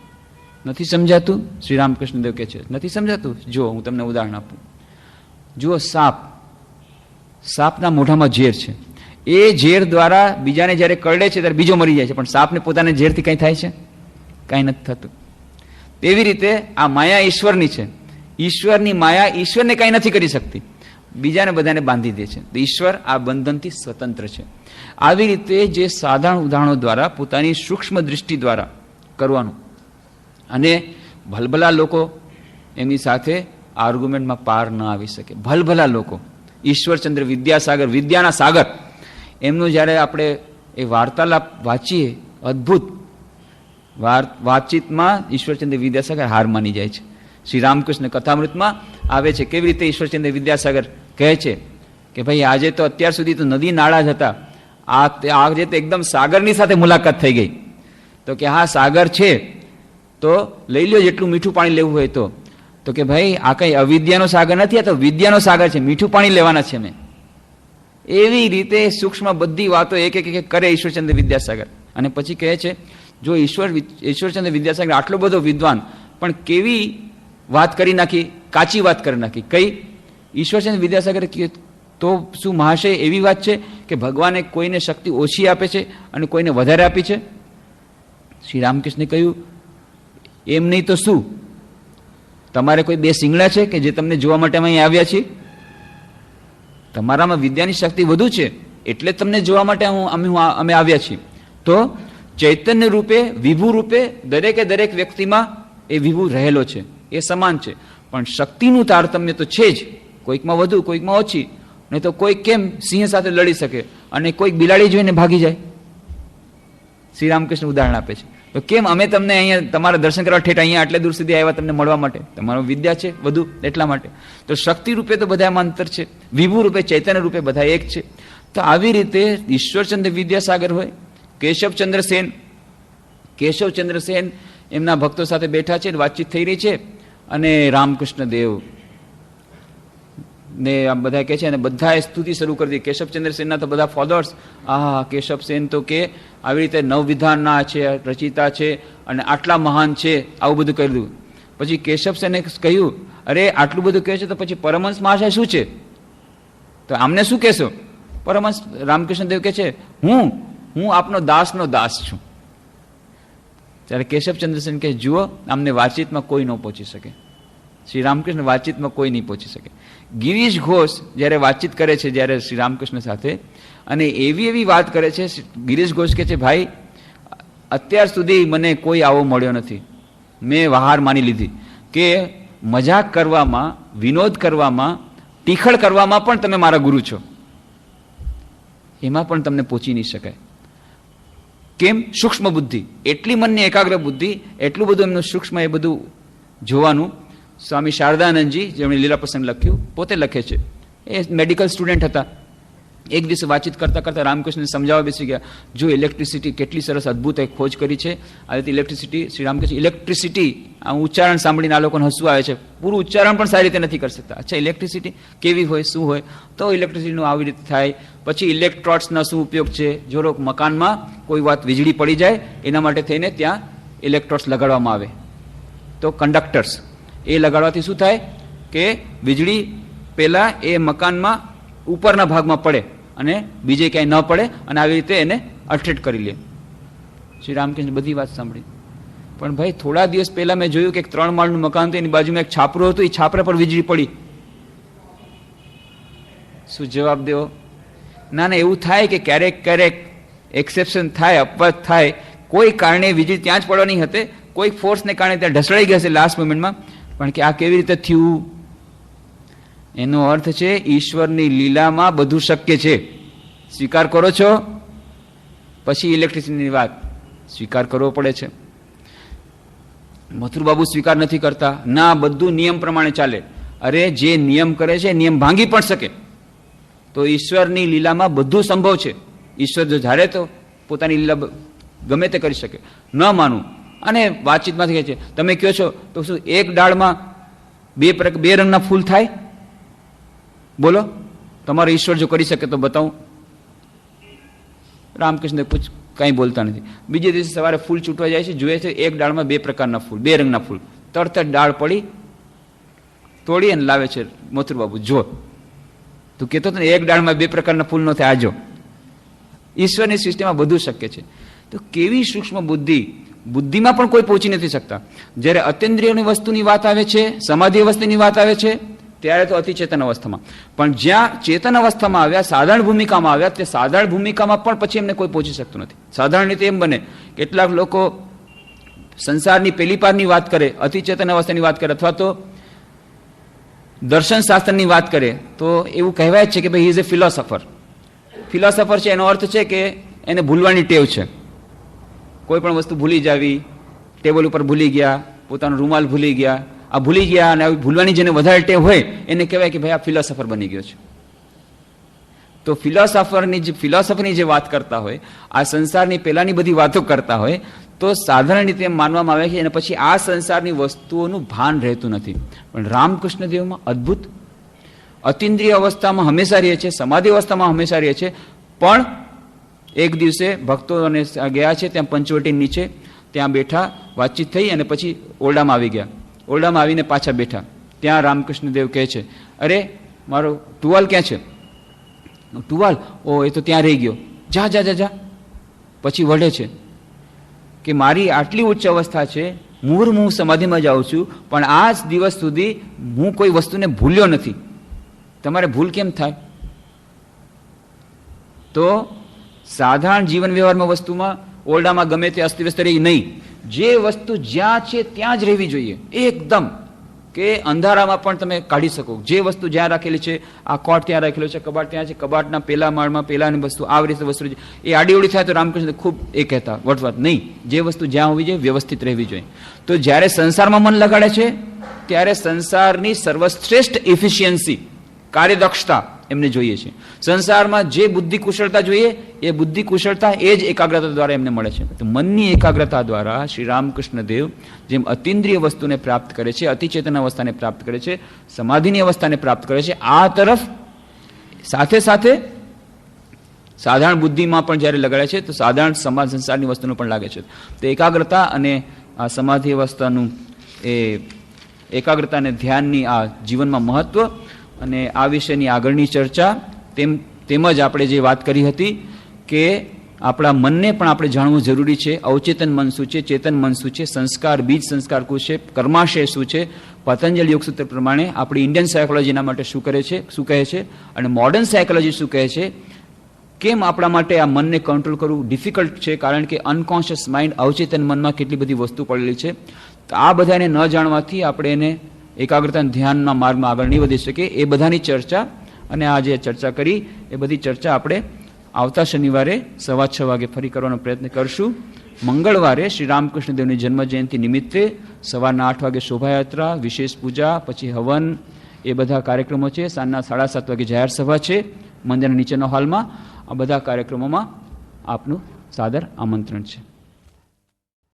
નથી સમજાતું? શ્રી રામકૃષ્ણદેવ કહે છે નથી સમજાતું. જો હું તમને ઉદાહરણ આપું. જુઓ, સાપના મોઢામાં ઝેર છે. એ ઝેર દ્વારા બીજાને જ્યારે કરડે છે ત્યારે બીજો મરી જાય છે, પણ સાપને પોતાને ઝેરથી કંઈ થાય છે? કાંઈ નથી થતું. તેવી રીતે આ માયા ઈશ્વરની છે. ઈશ્વરની માયા ઈશ્વરને કાંઈ નથી કરી શકતી, બીજાને બધાને બાંધી દે છે. ઈશ્વર આ બંધનથી સ્વતંત્ર છે. આવી રીતે જે સાધારણ ઉદાહરણો દ્વારા પોતાની સૂક્ષ્મ દૃષ્ટિ દ્વારા કરવાનું, અને ભલભલા લોકો એમની સાથે આર્ગ્યુમેન્ટમાં પાર ન આવી શકે. ભલભલા લોકો, ઈશ્વરચંદ્ર વિદ્યાસાગર, વિદ્યાના સાગર, એમનું જ્યારે આપણે એ વાર્તાલાપ વાંચીએ, અદ્ભુત વાતચીતમાં ઈશ્વરચંદ્ર વિદ્યાસાગર હાર માની જાય છે. શ્રી રામકૃષ્ણ કથામૃતમાં આવે છે કેવી રીતે ઈશ્વરચંદ્ર વિદ્યાસાગર કહે છે કે ભાઈ આજે તો અત્યાર સુધી તો નદી નાળા જ હતા, આજે તો એકદમ સાગરની સાથે મુલાકાત થઈ ગઈ. તો કે હા સાગર છે તો લઈ લ્યો જેટલું મીઠું પાણી લેવું હોય તો કે ભાઈ આ કઈ અવિદ્યાનો સાગર નથી, આ તો વિદ્યાનો સાગર છે, મીઠું પાણી લેવાના છે મેં. એવી રીતે સૂક્ષ્મ બધી વાતો એક એક કરે ઈશ્વરચંદ્ર વિદ્યાસાગર. અને પછી કહે છે જો ઈશ્વરચંદ્ર વિદ્યાસાગર આટલો બધો વિદ્વાન, પણ કેવી વાત કરી નાખી, કાચી વાત કરી નાખી. કઈ? ઈશ્વરચંદ્ર વિદ્યાસાગર તો શું મહાશય એવી વાત છે કે ભગવાને કોઈને શક્તિ ઓછી આપે છે અને કોઈને વધારે આપી છે? શ્રી રામકૃષ્ણે કહ્યું એમ નહીં તો શું, તમારે કોઈ બે સિંગડા છે કે જે તમને જોવા માટે અમે અહીં આવ્યા છીએ? તમારામાં વિદ્યાની શક્તિ વધુ છે એટલે તમને જોવા માટે અમે આવ્યા છીએ. તો ચૈતન્ય રૂપે, વિભુ રૂપે દરેકે દરેક વ્યક્તિમાં એ વિભુ રહેલો છે, એ સમાન છે. પણ શક્તિનું તારતમ્ય તો છે જ, કોઈકમાં વધુ કોઈકમાં ઓછી. નહીં તો કોઈ કેમ સિંહ સાથે લડી શકે અને કોઈક બિલાડી જોઈને ભાગી જાય? શ્રી રામકૃષ્ણ ઉદાહરણ આપે છે. તો કેમ અમે તમને અહીંયા તમારા દર્શન કરવા ઠેઠ અહીંયા આટલે દૂર સુધી આવ્યા તમને મળવા માટે? તમારો વિદ્યા છે વધુ એટલા માટે. તો શક્તિ રૂપે તો બધામાં અંતર છે, વિભુ રૂપે ચૈતન્ય રૂપે બધા એક છે. તો આવી રીતે ઈશ્વરચંદ્ર વિદ્યાસાગર હોય, કેશવચંદ્ર સેન એમના ભક્તો સાથે બેઠા છે, વાતચીત થઈ રહી છે, અને રામકૃષ્ણ દેવ ને આમ બધા કહે છે, અને બધાએ સ્તુતિ શરૂ કરી દીધી. કેશવચંદ્ર સેનના તો બધા ફોલોઅર્સ, આહા કેશવ સેન તો કે આવી રીતે નવવિધાનના છે, રચિતા છે, અને આટલા મહાન છે, આવું બધું કરી દીધું. પછી કેશવ સેને કહ્યું અરે આટલું બધું કહે છે તો પછી પરમહંસ મહાશય શું છે? તો આમને શું કહેશો? પરમહંસ રામકૃષ્ણદેવ કહે છે હું આપનો દાસનો દાસ છું. ત્યારે કેશવચંદ્ર સેન કહે જુઓ આમને વાતચીતમાં કોઈ ન પહોંચી શકે. શ્રી રામકૃષ્ણ વાતચીતમાં કોઈ નહીં પહોંચી શકે. ગિરીશ ઘોષ જ્યારે વાતચીત કરે છે જ્યારે શ્રી રામકૃષ્ણ સાથે, અને એવી વાત કરે છે, ગિરીશ ઘોષ કહે છે ભાઈ અત્યાર સુધી મને કોઈ આવો મળ્યો નથી, મેં વહાર માની લીધી કે મજાક કરવામાં, વિનોદ કરવામાં, ટીખળ કરવામાં પણ તમે મારા ગુરુ છો, એમાં પણ તમને પહોંચી નહીં શકાય. કેમ? સૂક્ષ્મ બુદ્ધિ, એટલી મનની એકાગ્ર બુદ્ધિ, એટલું બધું એમનું સૂક્ષ્મ એ બધું જોવાનું. સ્વામી શારદાનંદજી જેમણે લીલા પ્રસંગ લખ્યું, પોતે લખે છે, એ મેડિકલ સ્ટુડન્ટ હતા. એક દિવસે વાતચીત કરતા કરતા રામકૃષ્ણને સમજાવવા બેસી ગયા, જો ઇલેક્ટ્રિસિટી કેટલી સરસ અદ્ભુત એક ખોજ કરી છે, આ રીતે ઇલેક્ટ્રિસિટી. શ્રી રામકૃષ્ણ ઇલેક્ટ્રિસિટી, આ ઉચ્ચારણ સાંભળીને આ લોકોને હસવું આવે છે, પૂરું ઉચ્ચારણ પણ સારી રીતે નથી કરી શકતા. અચ્છા ઇલેક્ટ્રિસિટી કેવી હોય, શું હોય? તો ઇલેક્ટ્રિસિટીનું આવી રીતે થાય. પછી ઇલેક્ટ્રોડ્સના શું ઉપયોગ છે? જો મકાનમાં કોઈ વાત વીજળી પડી જાય એના માટે થઈને ત્યાં ઇલેક્ટ્રોડ્સ લગાડવામાં આવે, તો કંડક્ટર્સ એ લગાડવાથી શું થાય કે વીજળી પહેલાં એ મકાનમાં ઉપરના ભાગમાં પડે અને બીજે ક્યાંય ન પડે અને આવી રીતે એને અટ્રેક્ટ કરી લે. શ્રી રામકૃષ્ણ બધી વાત સાંભળી. પણ ભાઈ થોડા દિવસ પહેલા મેં જોયું કે 3 માળનું મકાન હતું, એની બાજુમાં એક છાપરું હતું, એ છાપરા પર વીજળી પડી. શું જવાબ દેવો? ના ના, એવું થાય કે ક્યારેક ક્યારેક એક્સેપ્શન થાય, અપવાદ થાય, કોઈ કારણે વીજળી ત્યાં જ પડવાની હતી, કોઈ ફોર્સને કારણે ત્યાં ઢસડાઈ ગયા છે લાસ્ટ મોમેન્ટમાં. પણ કે આ કેવી રીતે થયું? એનો અર્થ છે ઈશ્વરની લીલામાં બધું શક્ય છે. સ્વીકાર કરો છો? પછી ઇલેક્ટ્રિસિટીની વાત સ્વીકાર કરવો પડે છે. મથુરબાબુ સ્વીકાર નથી કરતા. ના, બધું નિયમ પ્રમાણે ચાલે. અરે જે નિયમ કરે છે નિયમ ભાંગી પણ શકે. તો ઈશ્વરની લીલામાં બધું સંભવ છે. ઈશ્વર જો ધારે તો પોતાની લીલા ગમે તે કરી શકે. ન માનવું. અને વાતચીતમાં કહે છે તમે કહો છો તો શું એક ડાળમાં બે રંગના ફૂલ થાય? બોલો, તમારો ઈશ્વર જો કરી શકે તો બતાવું. રામકૃષ્ણ કંઈ બોલતા નથી. બીજે દિવસે સવારે ફૂલ છૂટવા જાય છે, જોઈએ છે એક ડાળમાં 2 પ્રકારના ફૂલ, 2 રંગના ફૂલ. તરત જ ડાળ પડી, તોડી અને લાવે છે મથુરબાબુ. જો તું કહેતો હતો ને એક ડાળમાં 2 પ્રકારના ફૂલ ન થાય, આજો. ઈશ્વરની સૃષ્ટિમાં બધું શક્ય છે. તો કેવી સૂક્ષ્મ બુદ્ધિ! બુદ્ધિમાં પણ કોઈ પહોંચી નથી શકતા. જ્યારે અતિન્દ્રિયની વસ્તુની વાત આવે છે, સમાધિ અવસ્થાની વાત આવે છે, ત્યારે તો અતિચેતન અવસ્થામાં. પણ જ્યાં ચેતન અવસ્થામાં આવ્યા, સાધારણ ભૂમિકામાં આવ્યા, તે સાધારણ ભૂમિકામાં પણ પછી એમને કોઈ પહોંચી શકતું નથી. સાધારણ રીતે એમ બને, કેટલાક લોકો સંસારની પેલી પારની વાત કરે, અતિચેતન અવસ્થાની વાત કરે, અથવા તો દર્શન શાસ્ત્રની વાત કરે, તો એવું કહેવાય છે કે ભાઈ he is A philosopher. Philosopher છે એનો અર્થ છે કે એને ભૂલવાની ટેવ છે. કોઈ પણ વસ્તુ ભૂલી જાવી, ટેબલ ઉપર ભૂલી ગયા, પોતાનો રૂમાલ ભૂલી ગયા, આ ભૂલી ગયા, અને આવી ભૂલવાની જેને વધારે ટેવ હોય એને કહેવાય કે ભાઈ આ ફિલોસોફર બની ગયો છે. તો ફિલોસોફરની જે વાત કરતા હોય, આ સંસારની પહેલાની બધી વાતો કરતા હોય, તો સાધારણ રીતે એમ માનવામાં આવે છે અને પછી આ સંસારની વસ્તુઓનું ભાન રહેતું નથી. પણ રામકૃષ્ણ દેવમાં અદ્ભુત. અતિન્દ્રિય અવસ્થામાં હંમેશા રહે છે, સમાધિ અવસ્થામાં હંમેશા રહે છે. પણ એક દિવસે ભક્તોને ગયા છે ત્યાં પંચવટી નીચે, ત્યાં બેઠા, વાતચીત થઈ અને પછી ઓરડામાં આવી ગયા. ઓરડામાં આવીને પાછા બેઠા. ત્યાં રામકૃષ્ણ દેવ કહે છે, અરે મારો ટુવાલ ક્યાં છે? ટુવાલ? ઓ, એ તો ત્યાં રહી ગયો. જા જા જા જા. પછી વઢે છે કે મારી આટલી ઉચ્ચ અવસ્થા છે, મુહુર્મુહુ સમાધિમાં જાઉં છું, પણ આજ દિવસ સુધી હું કોઈ વસ્તુને ભૂલ્યો નથી. તમારે ભૂલ કેમ થાય? તો સાધારણ જીવન વ્યવહારમાં વસ્તુમાં ઓરડામાં ગમે તે અસ્તવ્યસ્ત રહી નહીં. જે વસ્તુ જ્યાં છે ત્યાં જ રહેવી જોઈએ, એકદમ. કે અંધારામાં પણ તમે કાઢી શકો. જે વસ્તુ જ્યાં રાખેલી છે, આ કોટ ત્યાં રાખેલો છે, કબાટ ત્યાં છે, કબાટના પેલા માળમાં પેલાની વસ્તુ આવી રીતે વસ્તુ છે, એ આડીઓડી થાય તો રામકૃષ્ણ ખૂબ એ કહેતા વટવટ નહીં. જે વસ્તુ જ્યાં હોવી જોઈએ વ્યવસ્થિત રહેવી જોઈએ. તો જ્યારે સંસારમાં મન લગાડે છે ત્યારે સંસારની સર્વશ્રેષ્ઠ એફિશિયન્સી, કાર્યદક્ષતા એમને જોઈએ છે. સંસારમાં જે બુદ્ધિ કુશળતા જોઈએ એ બુદ્ધિ કુશળતા એ જ એકાગ્રતા દ્વારા એમને મળે છે. તો મનની એકાગ્રતા દ્વારા શ્રી રામકૃષ્ણ દેવ જેમ અતિન્દ્રિય વસ્તુને પ્રાપ્ત કરે છે, અતિચેતન અવસ્થાને પ્રાપ્ત કરે છે, સમાધિની અવસ્થાને પ્રાપ્ત કરે છે, આ તરફ સાથે સાથે સાધારણ બુદ્ધિમાં પણ જ્યારે લગાડે છે તો સાધારણ સમાજ સંસારની વસ્તુનું પણ લાગે છે. તો એકાગ્રતા અને આ સમાધિ અવસ્થાનું એ એકાગ્રતા અને ધ્યાનની આ જીવનમાં મહત્વ અને આ વિશેની આગળની ચર્ચા તેમજ આપણે જે વાત કરી હતી કે આપણા મનને પણ આપણે જાણવું જરૂરી છે. અવચેતન મન શું છે, ચેતન મન શું છે, સંસ્કાર, બીજ સંસ્કાર શું છે, કર્માશય શું છે, પતંજલિ યોગસૂત્ર પ્રમાણે આપણી ઇન્ડિયન સાયકોલોજીના માટે શું કરે છે, શું કહે છે, અને મોડર્ન સાયકોલોજી શું કહે છે. કેમ આપણા માટે આ મનને કંટ્રોલ કરવું ડિફિકલ્ટ છે? કારણ કે અનકોન્શિયસ માઇન્ડ, અવચેતન મનમાં કેટલી બધી વસ્તુ પડેલી છે. તો આ બધાને ન જાણવાથી આપણે એને એકાગ્રતા ધ્યાનના માર્ગમાં આગળ નહીં વધી શકે. એ બધાની ચર્ચા અને આ જે ચર્ચા કરી એ બધી ચર્ચા આપણે આવતા શનિવારે 6:15 વાગે ફરી કરવાનો પ્રયત્ન કરશું. મંગળવારે શ્રી રામકૃષ્ણ દેવની જન્મ જયંતિ નિમિત્તે સવારના 8 વાગે શોભાયાત્રા, વિશેષ પૂજા, પછી હવન, એ બધા કાર્યક્રમો છે. સાંજના 7:30 વાગે જાહેર સભા છે મંદિરના નીચેના હોલમાં. આ બધા કાર્યક્રમોમાં આપનું સાદર આમંત્રણ છે.